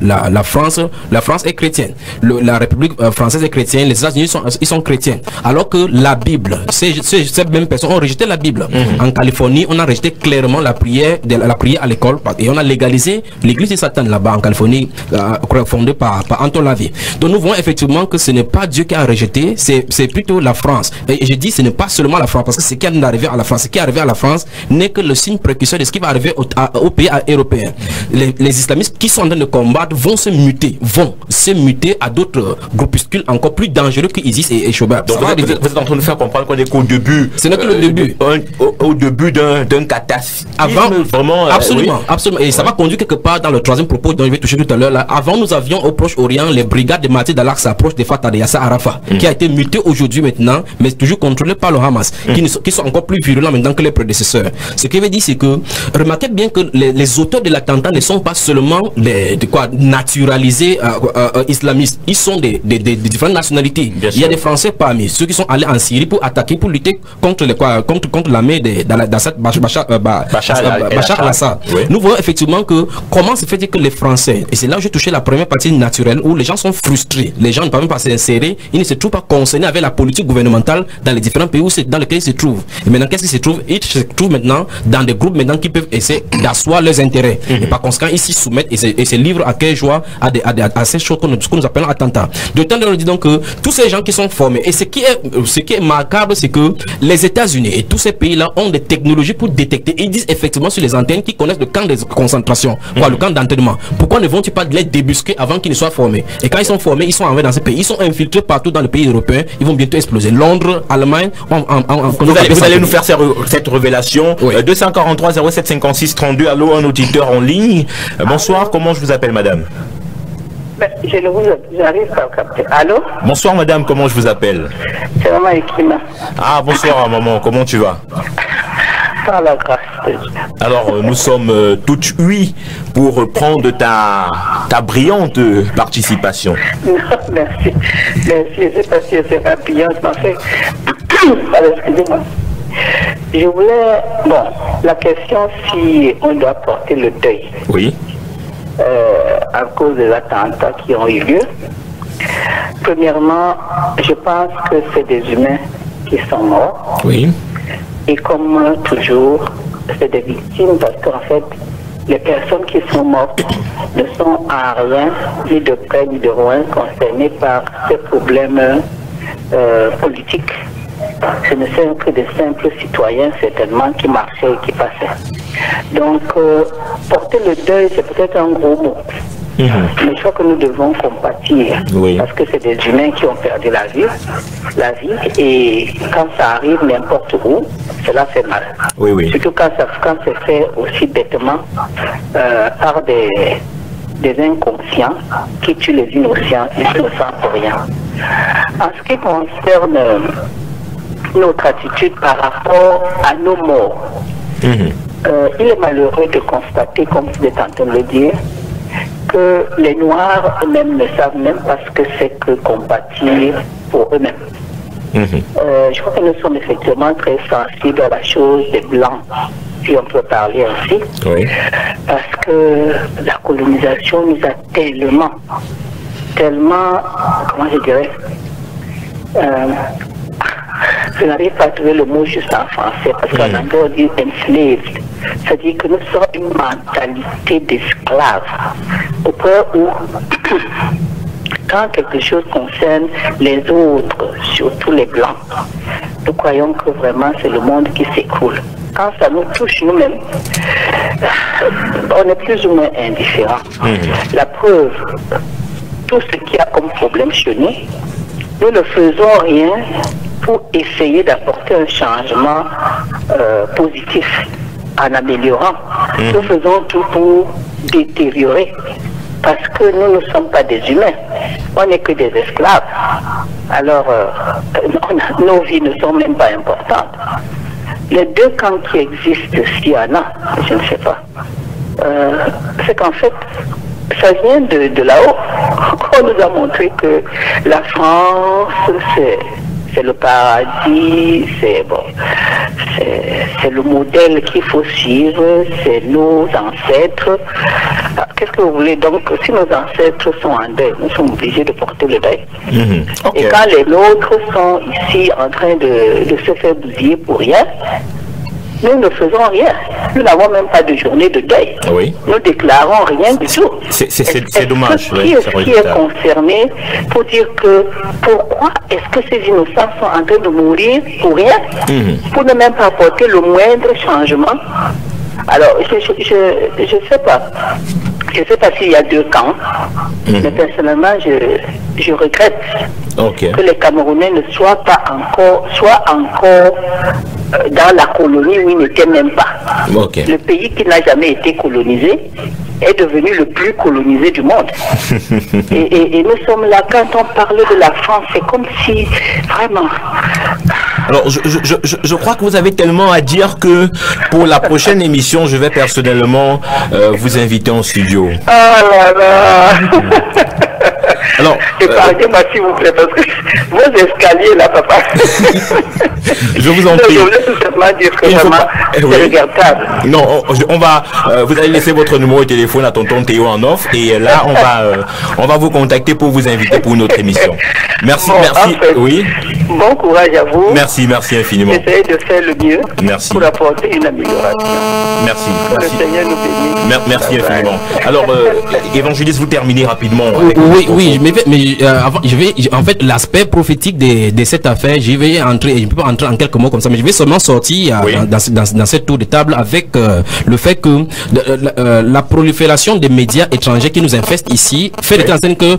la France est chrétienne. La République française est chrétienne, les États-Unis ils sont chrétiens. Alors que la Bible, ces mêmes personnes ont rejeté la Bible. En Californie, on a rejeté clairement la prière à l'école et on a légalisé l'église de Satan là-bas en Californie, fondée par Anton LaVey. Donc nous voyons effectivement que ce n'est pas Dieu qui a rejeté, c'est plutôt la France. Et je dis ce n'est pas seulement la France, parce que ce qui est arrivé à la France, ce qui est arrivé à la France n'est que le signe précurseur de ce qui va arriver aux pays européens. Les islamistes qui sont en train de combattre vont se muter à d'autres groupuscules encore plus dangereux que ISIS et Shobab. Donc vous êtes en train de faire comprendre qu'on est qu'au début. Ce n'est que le début. Au début d'un catastrophe. Avant, vraiment, absolument, oui. absolument. Et ça va conduire quelque part dans le troisième propos dont je vais toucher tout à l'heure. Là. Avant, nous avions au Proche-Orient les brigades de Maté d'Al-Aqsa, proche des Fatah de Yasser Arafat, qui a été muté aujourd'hui maintenant, mais toujours contrôlé par le Hamas, qui sont encore plus virulents maintenant que les prédécesseurs. Ce qui veut dire, c'est que, remarquez bien que les auteurs de l'attentat ne sont pas seulement naturalisés islamistes. Ils sont des différentes nationalités. Il y a des Français parmi ceux qui sont allés en Syrie pour attaquer, pour lutter contre l'armée Bachar al-Assad. Oui. Nous voyons effectivement que comment se fait-il que les Français, et c'est là où j'ai touché la première partie naturelle, où les gens sont frustrés, les gens ne peuvent pas s'insérer, ils ne se trouvent pas concernés avec la politique gouvernementale dans les différents pays dans lesquels ils se trouvent. Et maintenant, qu'est-ce qu'ils se trouvent? Ils se trouvent maintenant dans des groupes maintenant qui peuvent essayer d'asseoir leurs intérêts. Et par conséquent, ils s'y soumettent et se livrent à quelle joie à ces choses que nous appelons attentats. De temps en temps, disons que tous ces gens qui sont formés, et ce qui est marquable, c'est que les États-Unis et tous ces pays-là ont des technologies pour détecter. Ils disent effectivement sur les antennes qu'ils connaissent le camp de concentration, le camp d'entraînement. Pourquoi ne vont-ils pas les débusquer avant qu'ils ne soient formés? Et quand ils sont formés, ils sont envoyés dans ces pays. Ils sont infiltrés partout dans les pays européens. Ils vont bientôt exploser. Londres, Allemagne. Vous allez nous faire cette révélation. Oui. 243 07 56 32. Allô, un auditeur en ligne. Bonsoir, comment je vous appelle, madame? J'arrive pas à capter. Allô? Bonsoir, madame, comment je vous appelle? C'est Maman Ekima. Ah, bonsoir, maman, comment tu vas? Par la grâce de Dieu. Alors, nous sommes toutes huit pour prendre ta brillante participation. Non, merci. Merci, je ne sais pas si c'est pas brillante, mais en fait, alors, excusez-moi. Je voulais, la question si on doit porter le deuil. Oui. À cause des attentats qui ont eu lieu. Premièrement, je pense que c'est des humains qui sont morts. Oui. Et comme toujours, c'est des victimes parce qu'en fait, les personnes qui sont mortes ne sont en rien, ni de près ni de loin, concernées par ces problèmes politiques. Ce ne sont que des simples citoyens, certainement, qui marchaient et qui passaient. Donc, porter le deuil, c'est peut-être un gros mot. Mais je crois que nous devons compatir, parce que c'est des humains qui ont perdu la vie, et quand ça arrive n'importe où, cela fait mal. Surtout quand c'est fait aussi bêtement par des inconscients qui tuent les innocents pour rien. En ce qui concerne notre attitude par rapport à nos morts, il est malheureux de constater, comme vous êtes en train de le dire, que les Noirs eux-mêmes ne savent même pas ce que c'est que compatir pour eux-mêmes. Je crois que nous sommes effectivement très sensibles à la chose des Blancs, si on peut parler ainsi, parce que la colonisation nous a tellement, comment je dirais, je n'arrive pas à trouver le mot juste en français, parce qu'en anglais on dit enslaved. C'est-à-dire que nous sommes une mentalité d'esclave, au point où quand quelque chose concerne les autres, surtout les Blancs, nous croyons que vraiment c'est le monde qui s'écoule. quand ça nous touche nous-mêmes, on est plus ou moins indifférent. La preuve, tout ce qu'il y a comme problème chez nous ne faisons rien pour essayer d'apporter un changement positif en améliorant. Nous faisons tout pour détériorer. Parce que nous ne sommes pas des humains, on n'est que des esclaves. Alors, nos vies ne sont même pas importantes. Les deux camps qui existent, s'il y en a, je ne sais pas, c'est qu'en fait, ça vient de là-haut. On nous a montré que la France, c'est le paradis, c'est bon, c'est le modèle qu'il faut suivre, c'est nos ancêtres. Qu'est-ce que vous voulez? Donc, si nos ancêtres sont en deuil, nous sommes obligés de porter le deuil. Et quand les nôtres sont ici en train de se faire bousiller pour rien, nous ne faisons rien. Nous n'avons même pas de journée de deuil. Nous déclarons rien du tout. C'est dommage. Qui est concerné pour dire que pourquoi est-ce que ces innocents sont en train de mourir pour rien, pour ne même pas apporter le moindre changement? Alors, je sais pas. Je ne sais pas s'il y a deux camps, mais personnellement, je regrette que les Camerounais ne soient encore dans la colonie où ils n'étaient même pas. Le pays qui n'a jamais été colonisé est devenu le plus colonisé du monde. et nous sommes là, quand on parle de la France, c'est comme si, vraiment... Alors, je crois que vous avez tellement à dire que pour la prochaine émission, je vais personnellement vous inviter en studio. Ah là là. Alors, épargnez-moi s'il vous plaît, parce que vos escaliers là, papa. Je vous en prie. Je voulais tout simplement dire que vraiment, c'est regardable. Non, on va, vous allez laisser votre numéro de téléphone à tonton Théo en off, et là, on va vous contacter pour vous inviter pour une autre émission. Merci, merci. En fait, oui. Bon courage à vous. Merci infiniment. Essayez de faire le mieux. Merci. Pour apporter une amélioration. Merci. Que le Seigneur nous bénisse. Merci infiniment. Alors, évangéliste, vous terminez rapidement. Oui, mais avant, en fait, l'aspect prophétique de cette affaire, je vais entrer, je ne peux pas entrer en quelques mots comme ça, mais je vais seulement sortir dans cette tour de table avec le fait que la prolifération des médias étrangers qui nous infestent ici fait de telle sorte que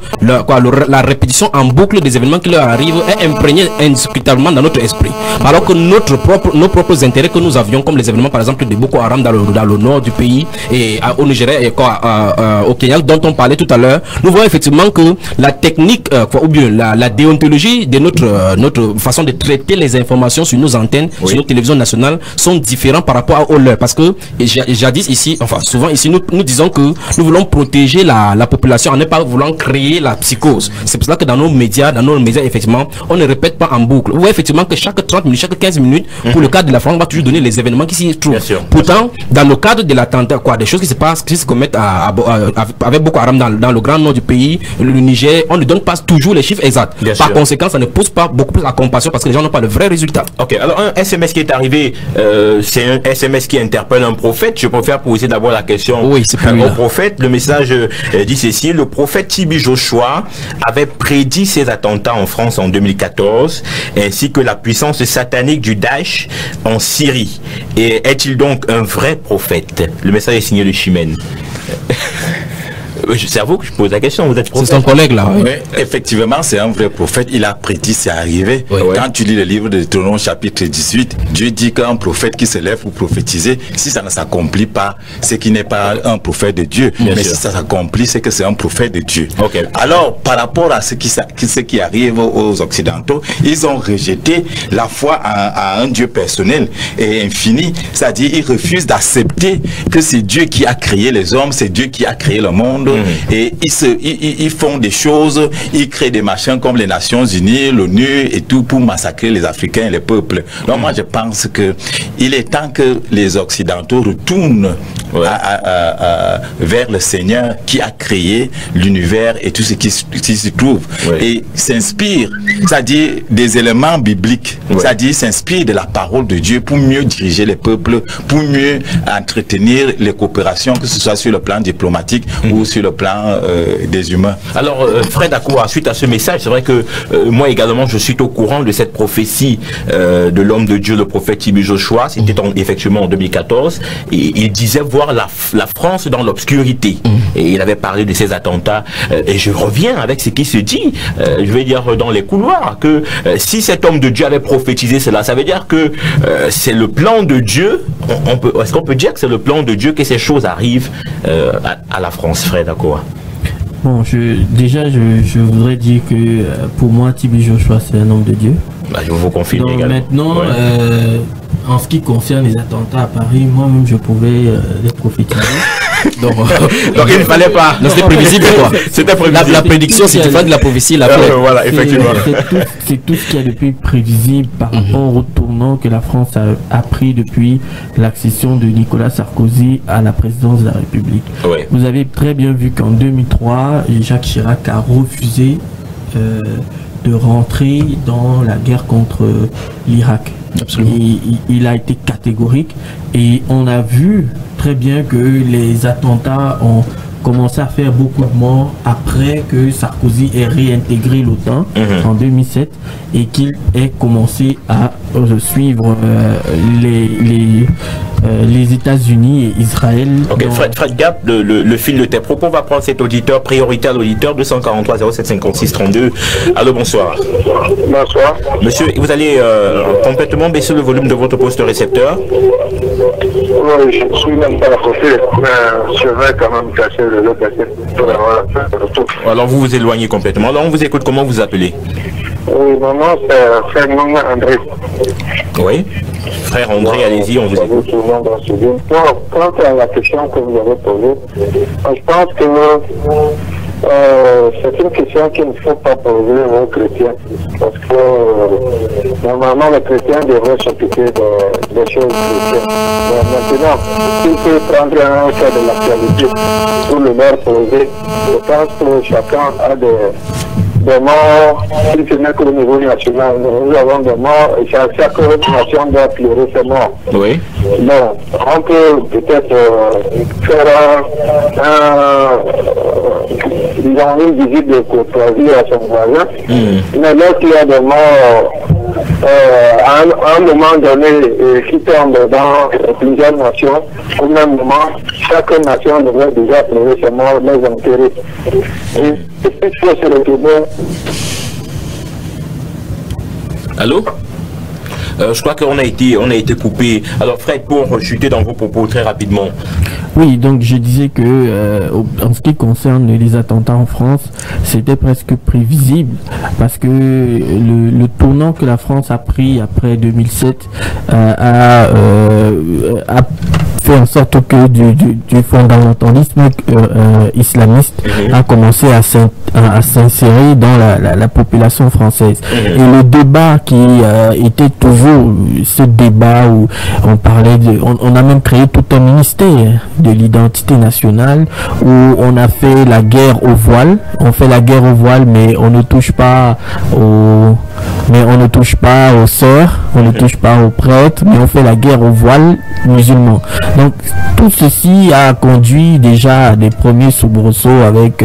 la répétition en boucle des événements qui leur arrivent est imprégnée indiscutablement dans notre esprit. Alors que nos propres intérêts que nous avions, comme les événements par exemple de Boko Haram dans le nord du pays et au Nigeria et au Kenya dont on parlait tout à l'heure, nous voyons effectivement que la technique ou bien la déontologie de notre façon de traiter les informations sur nos antennes, sur nos télévisions nationales sont différents par rapport aux leurs. Parce que jadis ici, enfin souvent ici, nous disons que nous voulons protéger la population en ne pas voulant créer la psychose. C'est pour cela que dans nos médias effectivement, on ne répète pas en boucle. Vous voyez effectivement que chaque 30 minutes, chaque 15 minutes, pour le cadre de la France, on va toujours donner les événements qui s'y trouvent. Pourtant, dans le cadre de l'attentat, des choses qui se passent, qui se commettent avec Boko Haram dans le grand nord du pays, le Niger, on ne donne pas toujours les chiffres exacts. Par conséquent, ça ne pousse pas beaucoup plus la compassion parce que les gens n'ont pas le vrai résultat. Ok, alors un SMS qui est arrivé, c'est un SMS qui interpelle un prophète. Je préfère poser d'abord la question au prophète. Le message dit ceci: le prophète Tibi Joshua avait prédit ces attentats en France en 2014, ainsi que la puissance satanique du Daesh en Syrie. Et est-il donc un vrai prophète? Le message est signé de Chimène. C'est à vous que je pose la question, vous êtes prophète. C'est son collègue là. Oui, effectivement, c'est un vrai prophète. Il a prédit, c'est arrivé. Quand tu lis le livre de Deutéronome chapitre 18, Dieu dit qu'un prophète qui se lève pour prophétiser, si ça ne s'accomplit pas, c'est qu'il n'est pas un prophète de Dieu. Mais si ça s'accomplit, c'est que c'est un prophète de Dieu. Alors, par rapport à ce qui arrive aux Occidentaux, ils ont rejeté la foi à un Dieu personnel et infini. C'est-à-dire, ils refusent d'accepter que c'est Dieu qui a créé les hommes, c'est Dieu qui a créé le monde. Et ils font des choses, ils créent des machins comme les Nations Unies, l'ONU et tout pour massacrer les Africains et les peuples. Donc moi je pense que il est temps que les Occidentaux retournent vers le Seigneur qui a créé l'univers et tout ce qui s'y trouve. Et s'inspire, c'est-à-dire des éléments bibliques, c'est-à-dire s'inspire de la parole de Dieu pour mieux diriger les peuples, pour mieux entretenir les coopérations, que ce soit sur le plan diplomatique ou sur le plan des humains. Alors, Fred Akoura, suite à ce message, c'est vrai que moi également, je suis au courant de cette prophétie de l'homme de Dieu, le prophète Tibi Joshua. C'était effectivement en 2014. Et il disait voir la France dans l'obscurité. Et il avait parlé de ces attentats. Et je reviens avec ce qui se dit, je vais dire dans les couloirs, que si cet homme de Dieu avait prophétisé cela, ça veut dire que c'est le plan de Dieu. Est-ce qu'on peut dire que c'est le plan de Dieu que ces choses arrivent à la France, Fred Akoura? Bon, je voudrais dire que pour moi, Tibi Joshua, c'est un homme de Dieu. Bah, je vous confirme également. Maintenant, en ce qui concerne les attentats à Paris, moi-même, je pouvais les prophétiser. Donc il ne fallait pas. C'était prévisible, quoi. C'était prévisible. La prédiction, si tu fais de la prophétie, la voilà, effectivement. C'est tout ce qui est le plus prévisible par rapport au tournant que la France a pris depuis l'accession de Nicolas Sarkozy à la présidence de la République. Vous avez très bien vu qu'en 2003, Jacques Chirac a refusé de rentrer dans la guerre contre l'Irak. Il a été catégorique et on a vu très bien que les attentats ont commencé à faire beaucoup de morts après que Sarkozy ait réintégré l'OTAN en 2007 et qu'il ait commencé à suivre les États-Unis et Israël. Ok, Fred Gap, le fil de tes propos va prendre cet auditeur, priorité à l'auditeur 243 07 56 32. Allô, bonsoir. Bonsoir. Monsieur, vous allez complètement baisser le volume de votre poste récepteur? Oui, je suis même pas à côté, mais je vais quand même casser le pour avoir le retour. Alors vous vous éloignez complètement. Alors on vous écoute, comment vous appelez? Oui, mon nom c'est Frère André. Oui, Frère André, allez-y, on vous écoute. Quant à la question que vous avez posée, je pense que c'est une question qu'il ne faut pas poser aux chrétiens. Parce que normalement, les chrétiens devraient s'occuper des choses chrétiennes. Mais maintenant, s'il peut prendre un cas de l'actualité pour le leur poser, je pense que chacun a des morts, si ce n'est que au niveau national. Nous avons des morts et chaque nation doit pleurer ses morts. Oui. Bon, on peut peut-être faire une visite de courtoisie à son voisin, mais lorsqu'il y a des morts à un moment donné qui tombent dans plusieurs nations, au même moment, chaque nation devrait déjà pleurer ses morts, les enterrer. Et il faut se retrouver. Allô? Je crois qu'on a été coupé. Alors Fred, pour chuter dans vos propos très rapidement. Oui, donc je disais que en ce qui concerne les attentats en France, c'était presque prévisible parce que le tournant que la France a pris après 2007 a fait en sorte que du fondamentalisme islamiste a commencé à s'insérer dans la population française. Et le débat qui était toujours ce débat où on parlait on a même créé tout un ministère de l'identité nationale où on a fait la guerre au voile. On fait la guerre au voile, mais on ne touche pas aux sœurs, on ne touche pas aux prêtres, mais on fait la guerre au voile musulman. Donc tout ceci a conduit déjà à des premiers soubresauts avec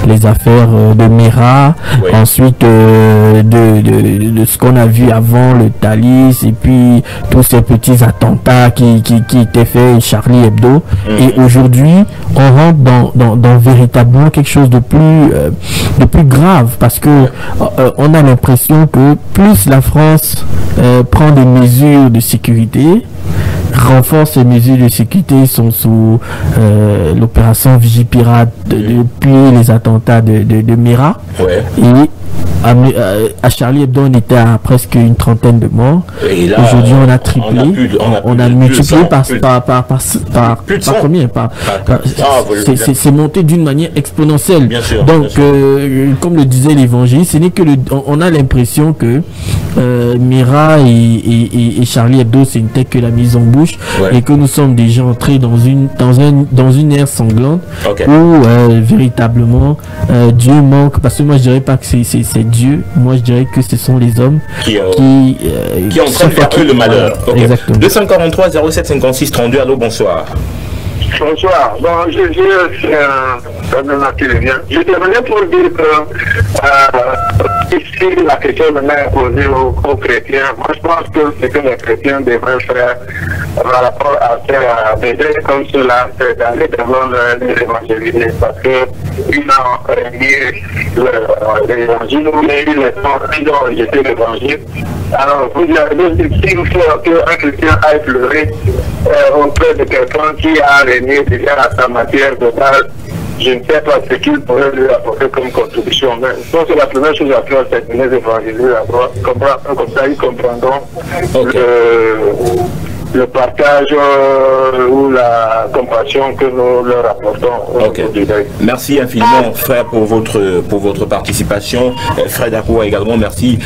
les affaires de Mera, ensuite de ce qu'on a vu avant le Thalys et puis tous ces petits attentats qui étaient faits, Charlie Hebdo. Et aujourd'hui on rentre dans véritablement quelque chose de plus grave parce que on a l'impression que plus la France prend des mesures de sécurité, renforce ces mesures de sécurité, sont sous l'opération Vigipirate depuis les attentats de Mera, et à Charlie Hebdo, on était à presque une trentaine de morts. Aujourd'hui, on a triplé. On a multiplié par combien? C'est monté d'une manière exponentielle. Donc, comme le disait l'évangile, ce n'est que on a l'impression que Mira et Charlie Hebdo, ce n'était que la mise en bouche, et que nous sommes déjà entrés dans une ère sanglante où véritablement Dieu manque, parce que moi je dirais pas que c'est Dieu, moi je dirais que ce sont les hommes qui entraînent faire eux le malheur. Exactement. 243 07 56 32, allô, bonsoir. Bonsoir. Bon, je terminais pour dire que ici, la question maintenant est posée aux chrétiens. Moi, je pense que c'est que les chrétiens devraient faire par rapport à des gens comme cela, c'est d'aller devant les évangélistes, parce qu'ils ont renié l'évangile, mais ils ont rejeté l'évangile. Alors, vous avez dit qu'il faut qu'un chrétien aille pleurer auprès de quelqu'un qui a renié déjà à sa matière de base. Je ne sais pas ce qu'il pourrait lui apporter comme contribution. Mais je pense que la première chose à faire, c'est de les évangéliser d'abord. Comme ça, ils comprendront le partage ou la compassion que nous leur apportons. Merci infiniment, frère, pour votre participation. Frère Dakoua également, merci.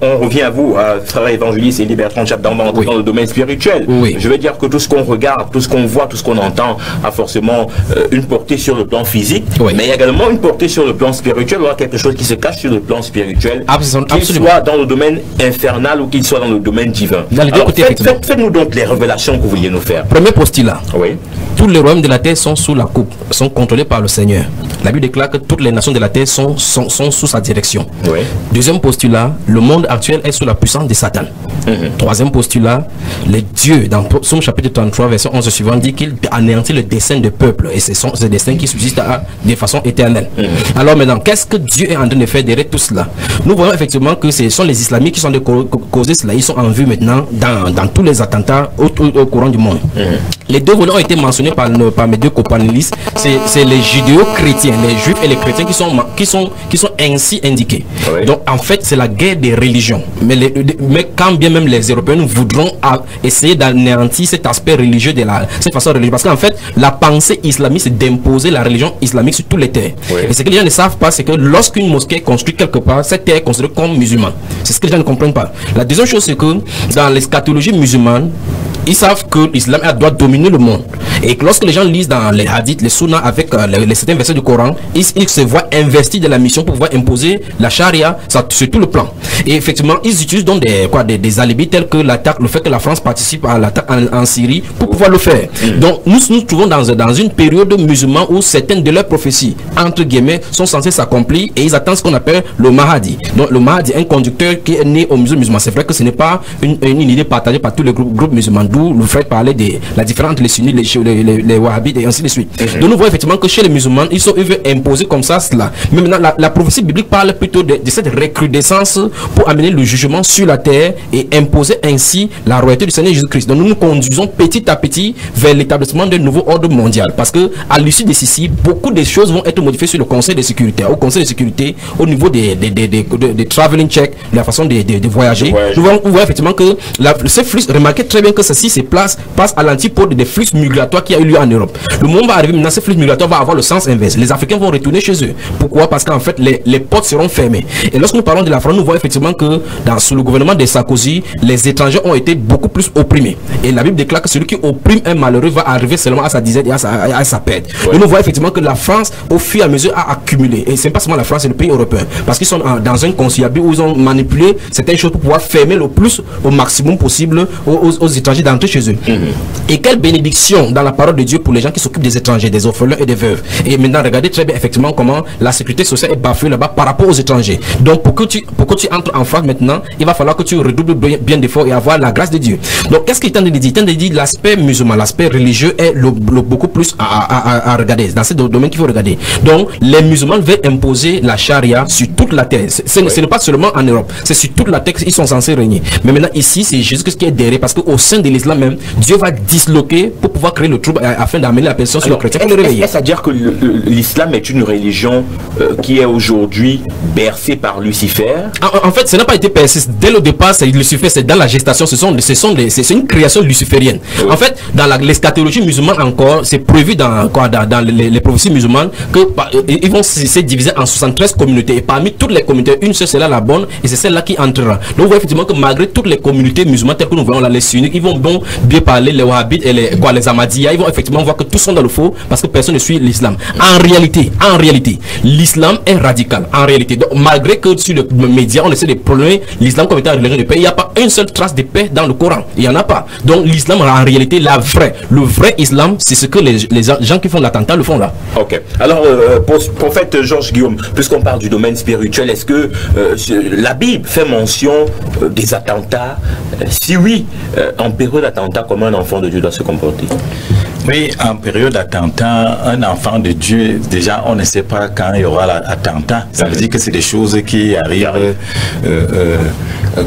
On revient à vous, frère évangéliste et Bertrand Chap, dans le domaine spirituel. Je veux dire que tout ce qu'on regarde, tout ce qu'on voit, tout ce qu'on entend a forcément une portée sur le plan physique, mais il y a également une portée sur le plan spirituel. Il y a quelque chose qui se cache sur le plan spirituel, qu'il soit dans le domaine infernal ou qu'il soit dans le domaine divin. Faites-nous donc les révélations que vous vouliez nous faire. Premier postulat. Tous les royaumes de la terre sont sous la coupe, sont contrôlés par le Seigneur. La Bible déclare que toutes les nations de la terre sont sous sa direction. Deuxième postulat, le monde actuel est sous la puissance de Satan. Troisième postulat, les dieux, dans Psaume chapitre 33, verset 11 suivant, dit qu'il anéantit le dessein du peuple, et ce sont ces desseins qui subsistent de façon éternelle. Alors maintenant, qu'est-ce que Dieu est en train de faire derrière tout cela? Nous voyons effectivement que ce sont les islamiques qui sont de causer cela. Ils sont en vue maintenant dans tous les attentats au courant du monde. Les deux volets ont été mentionnés par mes deux copanélistes. C'est les judéo-chrétiens, les juifs et les chrétiens qui sont ainsi indiqués. Donc en fait, c'est la guerre des religions. Mais quand bien même les Européens voudront essayer d'anéantir cet aspect religieux cette façon religieuse, parce qu'en fait, la pensée islamiste, c'est d'imposer la religion islamique sur tous les terres. Et ce que les gens ne savent pas, c'est que lorsqu'une mosquée est construite quelque part, cette terre est considérée comme musulmane. C'est ce que les gens ne comprennent pas. La deuxième chose, c'est que dans l'eschatologie musulmane, ils savent que l'islam doit dominer le monde. Et que lorsque les gens lisent dans les hadiths, les sunnas avec les certains versets du Coran, ils se voient investis de la mission pour pouvoir imposer la charia sur tout le plan. Et effectivement, ils utilisent donc des alibis tels que l'attaque, le fait que la France participe à l'attaque en Syrie pour pouvoir le faire. Donc nous nous trouvons dans une période musulmane où certaines de leurs prophéties, entre guillemets, sont censées s'accomplir et ils attendent ce qu'on appelle le Mahdi. Donc le Mahdi, un conducteur qui est né aux musulmans. C'est vrai que ce n'est pas une idée partagée par tous les groupes musulmans. Le fait parler de la différence entre les sunnites, les wahhabites et ainsi de suite. Donc nous voyons effectivement que chez les musulmans, ils veulent imposer comme ça cela. Mais maintenant, la prophétie biblique parle plutôt de cette recrudescence pour amener le jugement sur la terre et imposer ainsi la royauté du Seigneur Jésus-Christ. Donc nous nous conduisons petit à petit vers l'établissement d'un nouveau ordre mondial. Parce que à l'issue de ceci, beaucoup de choses vont être modifiées sur le Conseil de sécurité. Au Conseil de sécurité, au niveau des traveling checks, la façon de voyager, nous voyons effectivement que ce flux, remarquez très bien que ceci passe à l'antipode des flux migratoires qui a eu lieu en Europe. Le monde va arriver maintenant, ces flux migratoires vont avoir le sens inverse. Les Africains vont retourner chez eux. Pourquoi? Parce qu'en fait, les portes seront fermées. Et lorsque nous parlons de la France, nous voyons effectivement que sous le gouvernement de Sarkozy, les étrangers ont été beaucoup plus opprimés. Et la Bible déclare que celui qui opprime un malheureux va arriver seulement à sa disette et à sa perte. Et nous voyons effectivement que la France, au fur et à mesure, a accumulé. Et c'est pas seulement la France, c'est le pays européen. Parce qu'ils sont dans un conciliabule où ils ont manipulé certaines choses pour pouvoir fermer le plus au maximum possible aux étrangers d'entrer chez eux. Et quelle bénédiction dans la parole de Dieu pour les gens qui s'occupent des étrangers, des orphelins et des veuves. Et maintenant, regardez très bien effectivement comment la sécurité sociale est bafouée là-bas par rapport aux étrangers. Donc pour que tu entres en France maintenant, il va falloir que tu redoubles bien d'efforts et avoir la grâce de Dieu. Donc qu'est-ce qu'il tente de dire? Il tente de dire l'aspect musulman, l'aspect religieux est beaucoup plus à regarder. Dans ce domaine qu'il faut regarder. Donc les musulmans veulent imposer la charia sur toute la terre. Ce n'est pas seulement en Europe, c'est sur toute la terre qu'ils sont censés régner. Mais maintenant ici, c'est Jésus qui est derrière, parce qu'au sein de l'islam même, Dieu va disloquer pour pouvoir créer le trouble afin d'amener la personne sur le chrétien pour le réveiller. Est-ce à dire que l'islam est une religion qui est aujourd'hui bercée par Lucifer? En fait, ça n'a pas été percé dès le départ. C'est Lucifer, c'est dans la gestation. C'est une création luciférienne. Oui. En fait, dans l'eschatologie musulmane encore, c'est prévu dans les prophéties musulmanes que ils vont se diviser en 73 communautés. Et parmi toutes les communautés, une seule, c'est là la bonne, et c'est celle-là qui entrera. Donc, vous voyez effectivement que malgré toutes les communautés musulmanes telles que nous voyons là, les sunnites, ils vont bien parler, les wahhabites et les ahmadiyya, ils vont effectivement voir que tous sont dans le faux parce que personne ne suit l'islam. En réalité, l'islam est radical. En réalité, donc, malgré que sur le média, on essaie de prôner l'islam comme étant une religion de paix, il n'y a pas une seule trace de paix dans le Coran. Il n'y en a pas. Donc, l'islam, en réalité, le vrai islam, c'est ce que les gens qui font l'attentat le font là. Ok. Alors, prophète Georges Guillaume, puisqu'on parle du domaine spirituel, est-ce que la Bible fait mention des attentats? Si oui, en période d'attentat, comment un enfant de Dieu doit se comporter? Oui, en période d'attentat, un enfant de Dieu, déjà, on ne sait pas quand il y aura l'attentat. Ça veut dire que c'est des choses qui arrivent,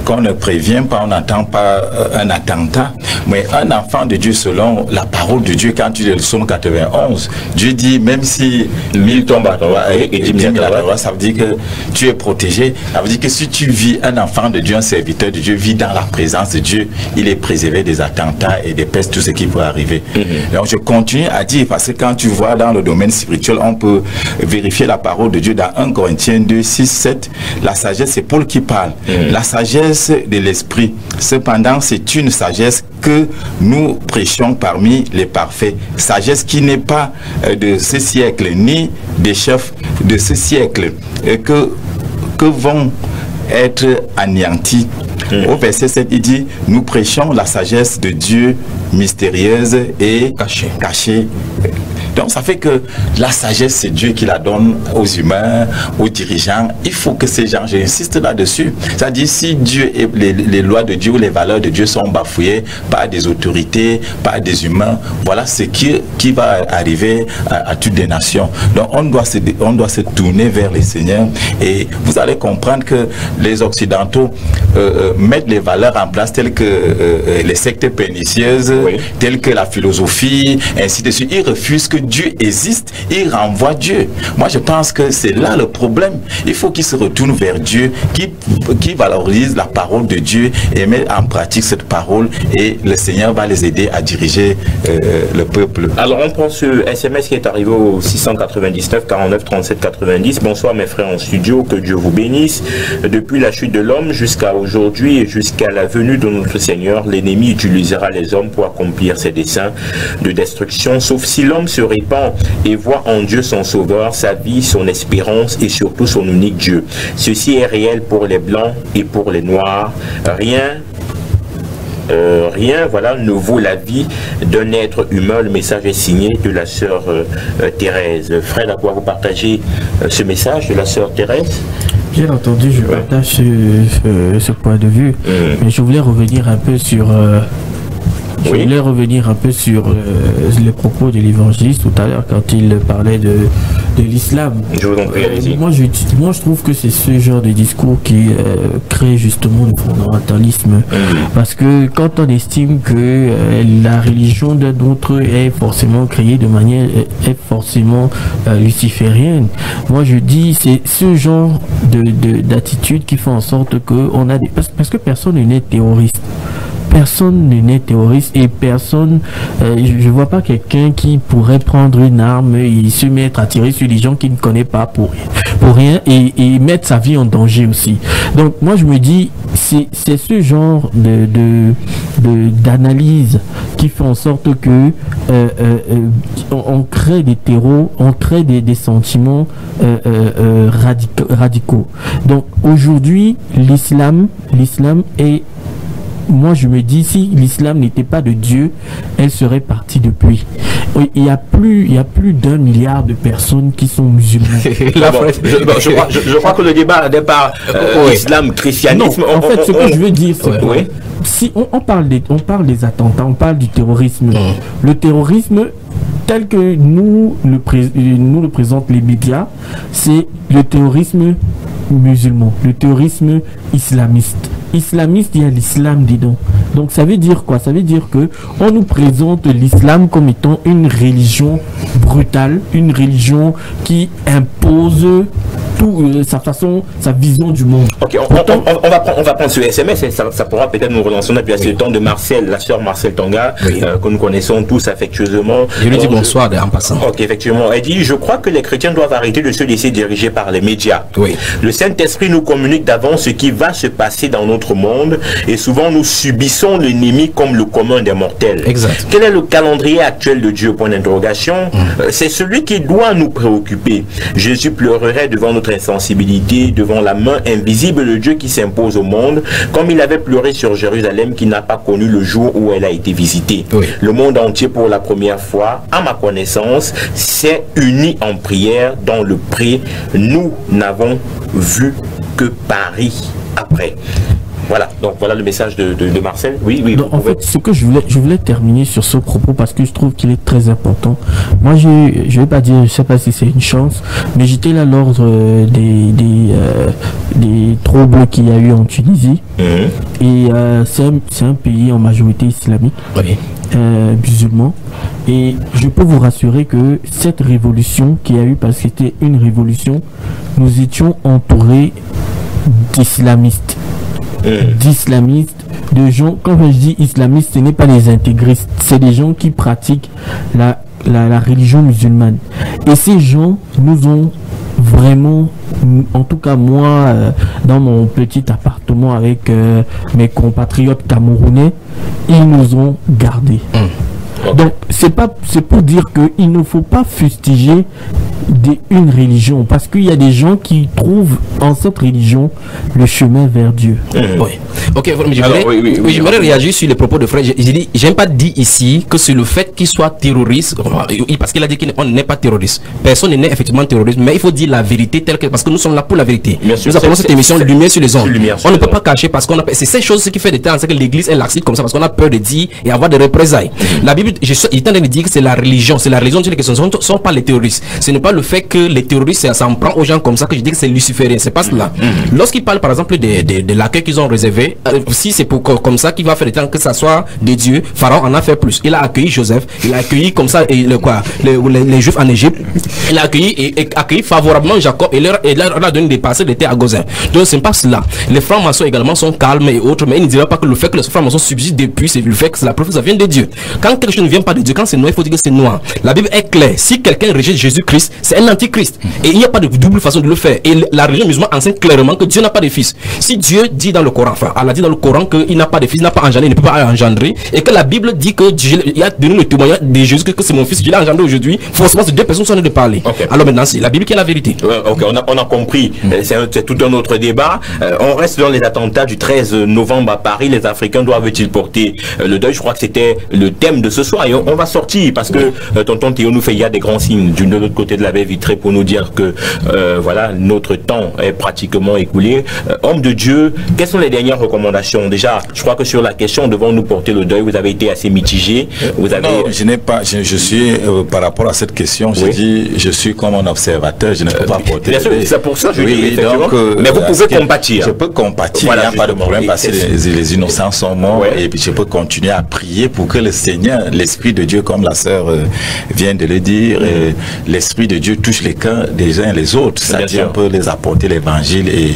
qu'on ne prévient pas, on n'attend pas un attentat. Mais un enfant de Dieu, selon la parole de Dieu, quand tu lis le psaume 91, Dieu dit, même si 1000 tombent à toi et 10 000 à toi, ça veut dire que tu es protégé. Ça veut dire que si tu vis, un enfant de Dieu, un serviteur de Dieu, vit dans la présence de Dieu, il est préservé des attentats et des pestes, tout ce qui peut arriver. Donc, je continue à dire, parce que quand tu vois dans le domaine spirituel, on peut vérifier la parole de Dieu dans 1 Corinthiens 2, 6, 7. La sagesse, c'est Paul qui parle. La sagesse de l'esprit. Cependant, c'est une sagesse que nous prêchons parmi les parfaits. Sagesse qui n'est pas de ce siècle, ni des chefs de ce siècle, que vont être anéantis. Au verset 7, il dit, nous prêchons la sagesse de Dieu mystérieuse et cachée. Donc ça fait que la sagesse, c'est Dieu qui la donne aux humains, aux dirigeants. Il faut que ces gens, j'insiste là-dessus, c'est-à-dire si Dieu et les lois de Dieu ou les valeurs de Dieu sont bafouées par des autorités, par des humains, voilà ce qui va arriver à toutes les nations. Donc on doit se tourner vers les seigneurs, et vous allez comprendre que les Occidentaux mettent les valeurs en place telles que les sectes pernicieuses, telles que la philosophie, ainsi de suite. Ils refusent que Dieu existe, ils renvoient Dieu. Moi je pense que c'est là le problème. Il faut qu'ils se retournent vers Dieu, qui valorise la parole de Dieu et met en pratique cette parole, et le Seigneur va les aider à diriger le peuple. Alors on prend ce SMS qui est arrivé au 699 49 37 90. Bonsoir mes frères en studio, que Dieu vous bénisse. Depuis la chute de l'homme jusqu'à aujourd'hui et jusqu'à la venue de notre Seigneur, l'ennemi utilisera les hommes pour accomplir ses desseins de destruction, sauf si l'homme se répand et voit en Dieu son sauveur, sa vie, son espérance et surtout son unique Dieu. Ceci est réel pour les blancs et pour les noirs. Rien voilà, ne vaut la vie d'un être humain. Le message est signé de la sœur Thérèse. Frère, à quoi vous partagez ce message de la sœur Thérèse? Bien entendu, je partage ce point de vue, mais je voulais revenir un peu sur les propos de l'évangéliste tout à l'heure quand il parlait de l'islam. Je vous en prie, moi je trouve que c'est ce genre de discours qui crée justement le fondamentalisme, parce que quand on estime que la religion d'un autre est forcément créée de manière luciférienne, moi je dis c'est ce genre d'attitude qui fait en sorte que on a parce que personne n'est terroriste. Personne n'est terroriste et personne, je vois pas quelqu'un qui pourrait prendre une arme et se mettre à tirer sur les gens qu'il ne connaît pas pour rien et mettre sa vie en danger aussi. Donc moi je me dis, c'est ce genre d'analyse qui fait en sorte que on crée des terreaux, on crée des sentiments radicaux. Donc aujourd'hui l'islam est, moi je me dis, si l'islam n'était pas de Dieu, elle serait partie depuis. Il y a plus d'1 milliard de personnes qui sont musulmanes. Je crois que le débat n'est pas islam, christianisme. Non, en fait, ce que je veux dire, c'est si on parle des attentats, on parle du terrorisme. Le terrorisme tel que nous le présentent les médias, c'est le terrorisme musulman, le terrorisme islamiste. islamiste, il y a l'islam dedans. Donc ça veut dire quoi? Ça veut dire que on nous présente l'islam comme étant une religion brutale, une religion qui impose tout, sa façon, sa vision du monde. Ok, on va prendre ce SMS et ça pourra peut-être nous relancer. On a le temps de Marcel, la sœur Marcel Tonga, que nous connaissons tous affectueusement. Je lui dis bonsoir en passant. Ok, effectivement. Elle dit, je crois que les chrétiens doivent arrêter de se laisser diriger par les médias. Oui. Le Saint-Esprit nous communique d'avance ce qui va se passer dans notre monde et souvent nous subissons l'ennemi comme le commun des mortels. Exact. Quel est le calendrier actuel de Dieu? Point d'interrogation. C'est celui qui doit nous préoccuper. Jésus pleurerait devant notre insensibilité, devant la main invisible de Dieu qui s'impose au monde, comme il avait pleuré sur Jérusalem qui n'a pas connu le jour où elle a été visitée. Oui. Le monde entier pour la première fois, à ma connaissance, s'est uni en prière dans le pré. Nous n'avons vu que Paris après. Voilà, donc voilà le message de Marcel. Oui, oui. Donc, en fait, ce que je voulais terminer sur ce propos parce que je trouve qu'il est très important. Moi, je vais pas dire, je sais pas si c'est une chance, mais j'étais là lors des troubles qu'il y a eu en Tunisie. Et c'est un pays en majorité islamique, musulman. Et je peux vous rassurer que cette révolution qu'il y a eu, parce que c'était une révolution, nous étions entourés d'islamistes. De gens, quand je dis islamistes, ce n'est pas les intégristes, c'est des gens qui pratiquent la religion musulmane. Et ces gens nous ont vraiment, en tout cas moi, dans mon petit appartement avec mes compatriotes camerounais, ils nous ont gardés. Donc c'est pour dire qu'il ne faut pas fustiger une religion, parce qu'il y a des gens qui trouvent en cette religion le chemin vers Dieu. Oui. Ok, j'aimerais réagir sur les propos de frère. J'ai dit, j'aime pas dire ici que c'est le fait qu'il soit terroriste, parce qu'il a dit qu'on n'est pas terroriste. Personne n'est effectivement terroriste, mais il faut dire la vérité telle que, parce que nous sommes là pour la vérité. Nous appelons cette émission Lumière sur les ondes. On ne peut pas cacher, parce qu'on a, c'est ces choses qui fait des temps, c'est que l'église est laxiste comme ça, parce qu'on a peur de dire et avoir des représailles. La Bible, il est en train de dire que c'est la religion sur les questions, ce ne sont pas les terroristes. Ce n'est pas le fait que les terroristes, ça s'en prend aux gens comme ça que je dis que c'est luciférien. C'est pas cela. Lorsqu'ils parlent par exemple de l'accueil qu'ils ont réservé, si c'est comme ça qu'il va faire des temps que ça soit des dieux, Pharaon en a fait plus. Il a accueilli Joseph, il a accueilli comme ça les Juifs en Égypte, il a accueilli favorablement Jacob et leur a donné des parcelles de terre à Gozin. Donc c'est pas cela. Les francs-maçons également sont calmes et autres, mais ils ne diraient pas que le fait que les francs-maçons subsistent depuis, c'est le fait que la preuve que ça vient de Dieu. Quand quelque chose ne vient pas de Dieu, quand c'est noir, il faut dire que c'est noir. La Bible est claire. Si quelqu'un rejette Jésus-Christ, c'est un antichrist. Et il n'y a pas de double façon de le faire. Et la religion musulmane enseigne clairement que Dieu n'a pas de fils. Si Dieu dit dans le Coran, enfin, Allah dit dans le Coran qu'il n'a pas de fils, il n'a pas engendré, il ne peut pas engendrer, et que la Bible dit que il a donné le témoignage de Jésus que c'est mon fils, je l'ai engendré aujourd'hui, forcément ces deux personnes sont en train de parler. Alors maintenant, c'est la Bible qui est la vérité. Ok, on a compris. C'est tout un autre débat. On reste dans les attentats du 13 novembre à Paris. Les Africains doivent-ils porter le deuil? Je crois que c'était le thème de ce soir. Et on va sortir parce que tonton Théo nous fait, il y a des grands signes de l'autre côté de la baie vitrée pour nous dire que voilà, notre temps est pratiquement écoulé. Homme de Dieu, quelles sont les dernières recommandations? Déjà, je crois que sur la question devons-nous porter le deuil, vous avez été assez mitigé. Vous avez... Non, je n'ai pas, je suis par rapport à cette question, j'ai dit, je suis comme un observateur, je ne peux pas porter le deuil. C'est pour ça que je dis effectivement. Mais vous pouvez compatir. Je peux compatir, voilà, il n'y a pas de problème parce que les innocents sont morts et puis je peux continuer à prier pour que le Seigneur, l'Esprit de Dieu, comme la sœur vient de le dire, l'Esprit de Dieu touche les cœurs des uns et les autres, c'est-à-dire on peut les apporter l'évangile et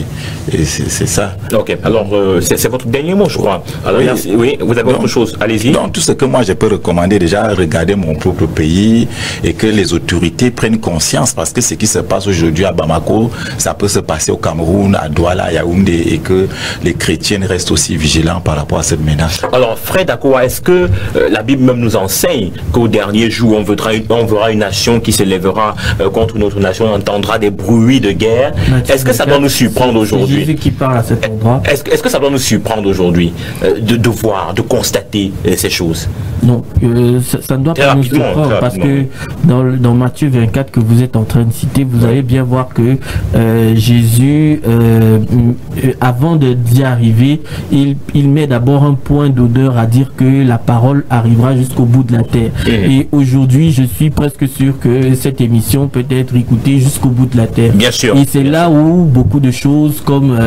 c'est ça. Ok, alors c'est votre dernier mot, je crois. Alors, oui, vous avez autre chose, allez-y. Donc tout ce que moi je peux recommander, déjà regarder mon propre pays et que les autorités prennent conscience, parce que ce qui se passe aujourd'hui à Bamako, ça peut se passer au Cameroun, à Douala, à Yaoundé, et que les chrétiens restent aussi vigilants par rapport à cette menace. Alors Fred Akoua, est-ce que la Bible même nous enseigne qu'au dernier jour on verra une nation qui s'élèvera contre une autre nation, on entendra des bruits de guerre? Est-ce que ça doit nous surprendre aujourd'hui? Qui parle à cet endroit. Est-ce que ça doit nous surprendre aujourd'hui de voir, de constater ces choses? Non, ça ne doit pas nous surprendre parce que dans Matthieu 24 que vous êtes en train de citer, vous allez bien voir que Jésus, avant d'y arriver, il met d'abord un point d'odeur à dire que la parole arrivera jusqu'au bout de la terre. terre. Et aujourd'hui, je suis presque sûr que cette émission peut être écoutée jusqu'au bout de la terre. Bien sûr. Et c'est là où beaucoup de choses comme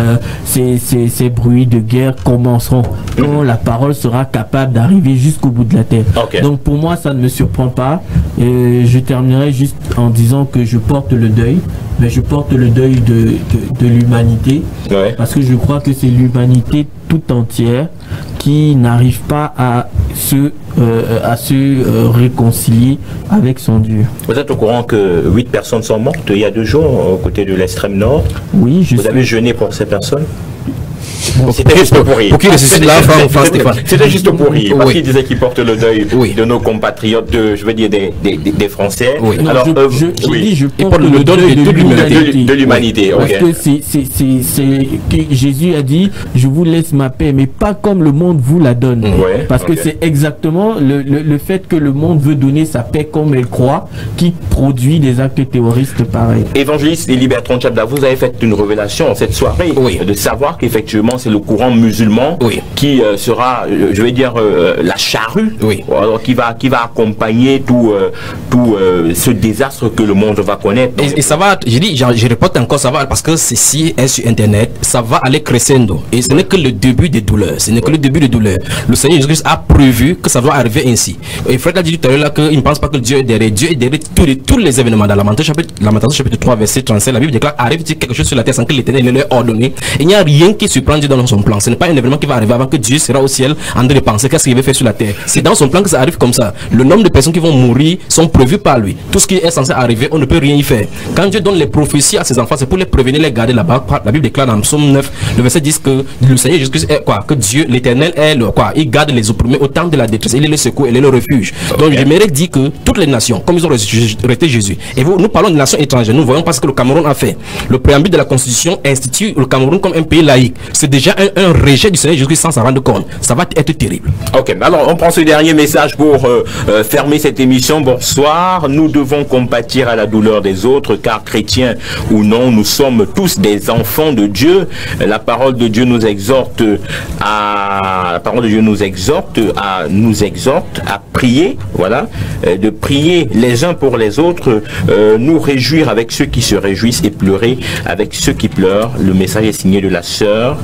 ces bruits de guerre commenceront, quand la parole sera capable d'arriver jusqu'au bout de la terre. Donc pour moi, ça ne me surprend pas. Je terminerai juste en disant que je porte le deuil, mais je porte le deuil de l'humanité, parce que je crois que c'est l'humanité tout entière qui n'arrive pas à se réconcilier avec son Dieu. Vous êtes au courant que 8 personnes sont mortes il y a 2 jours aux côtés de l'extrême nord? Oui, je sais. Vous avez jeûné pour ces personnes? C'était juste pour rire. Pour qui ressuscite l'enfant, Stéphane? C'était juste pour rire. Parce qu'il disait qu'il porte le deuil de nos compatriotes, je veux dire des Français. Alors, je porte le deuil de l'humanité. Parce que Jésus a dit, je vous laisse ma paix, mais pas comme le monde vous la donne. Parce que c'est exactement le fait que le monde veut donner sa paix comme elle croit qui produit des actes terroristes pareils. Évangéliste Élie Bertrand Tchabda, vous avez fait une révélation cette soirée de savoir qu'effectivement c'est le courant musulman qui sera, je vais dire, la charrue, alors qui va accompagner tout ce désastre que le monde va connaître. Et ça va, je répète encore, ça va, parce que ceci est sur internet, ça va aller crescendo. Et ce n'est que le début des douleurs. Ce n'est que le début des douleurs. Le Seigneur Jésus-Christ a prévu que ça doit arriver ainsi. Et Fred a dit tout à l'heure qu'il ne pense pas que Dieu est derrière. Dieu est derrière tous les événements. Dans Lamentation chapitre 3, verset 37, la Bible déclare, arrive quelque chose sur la terre sans que l'Éternel ne l'ait ordonné. Il n'y a rien qui surprend Dieu dans son plan. Ce n'est pas un événement qui va arriver avant que Dieu sera au ciel en train de penser qu'est-ce qu'il va faire sur la terre. C'est dans son plan que ça arrive comme ça. Le nombre de personnes qui vont mourir sont prévues par lui. Tout ce qui est censé arriver, on ne peut rien y faire. Quand Dieu donne les prophéties à ses enfants, c'est pour les prévenir, les garder là-bas. La Bible déclare dans Psaume 9, le verset 10 que le Seigneur Jésus-Christ est quoi? Que Dieu, l'Éternel est le quoi? Il garde les opprimés au temps de la détresse. Il est le secours, il est le refuge. Donc j'aimerais dire que toutes les nations, comme ils ont rejeté Jésus, et nous parlons de nations étrangères, nous voyons pas ce que le Cameroun a fait. Le préambule de la Constitution institue le Cameroun comme un pays laïque. C'est déjà un rejet du Seigneur Jésus-Christ sans s'en rendre compte. Ça va être terrible. Ok, alors on prend ce dernier message pour fermer cette émission. Bonsoir, nous devons compatir à la douleur des autres, car chrétiens ou non, nous sommes tous des enfants de Dieu. La parole de Dieu nous exhorte à prier, voilà, de prier les uns pour les autres, nous réjouir avec ceux qui se réjouissent et pleurer avec ceux qui pleurent. Le message est signé de la sœur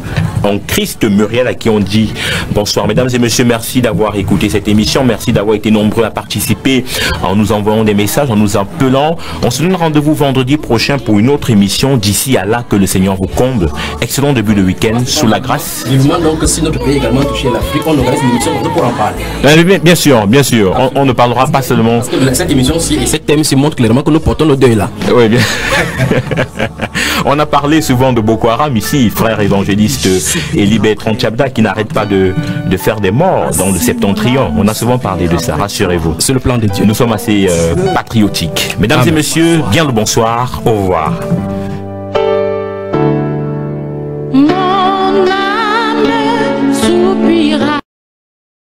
en Christ Muriel, à qui on dit bonsoir. Mesdames et messieurs, merci d'avoir écouté cette émission, merci d'avoir été nombreux à participer en nous envoyant des messages, en nous appelant. On se donne rendez-vous vendredi prochain pour une autre émission. D'ici à là, que le Seigneur vous comble. Excellent début de week-end sous la grâce. Vivement donc si notre pays également touché l'Afrique, on organise une émission pour en parler. Bien sûr, bien sûr. On ne parlera pas seulement. Parce que cette émission-ci et cette thème-ci montre clairement que nous portons le deuil là. Oui, bien. On a parlé souvent de Boko Haram ici, frère évangéliste Élie Bertrand Tchabda, qui n'arrête pas de faire des morts dans le septentrion. On a souvent parlé de ça, rassurez-vous. C'est le plan de Dieu. Nous sommes assez patriotiques. Mesdames et messieurs, bien le bonsoir. Au revoir.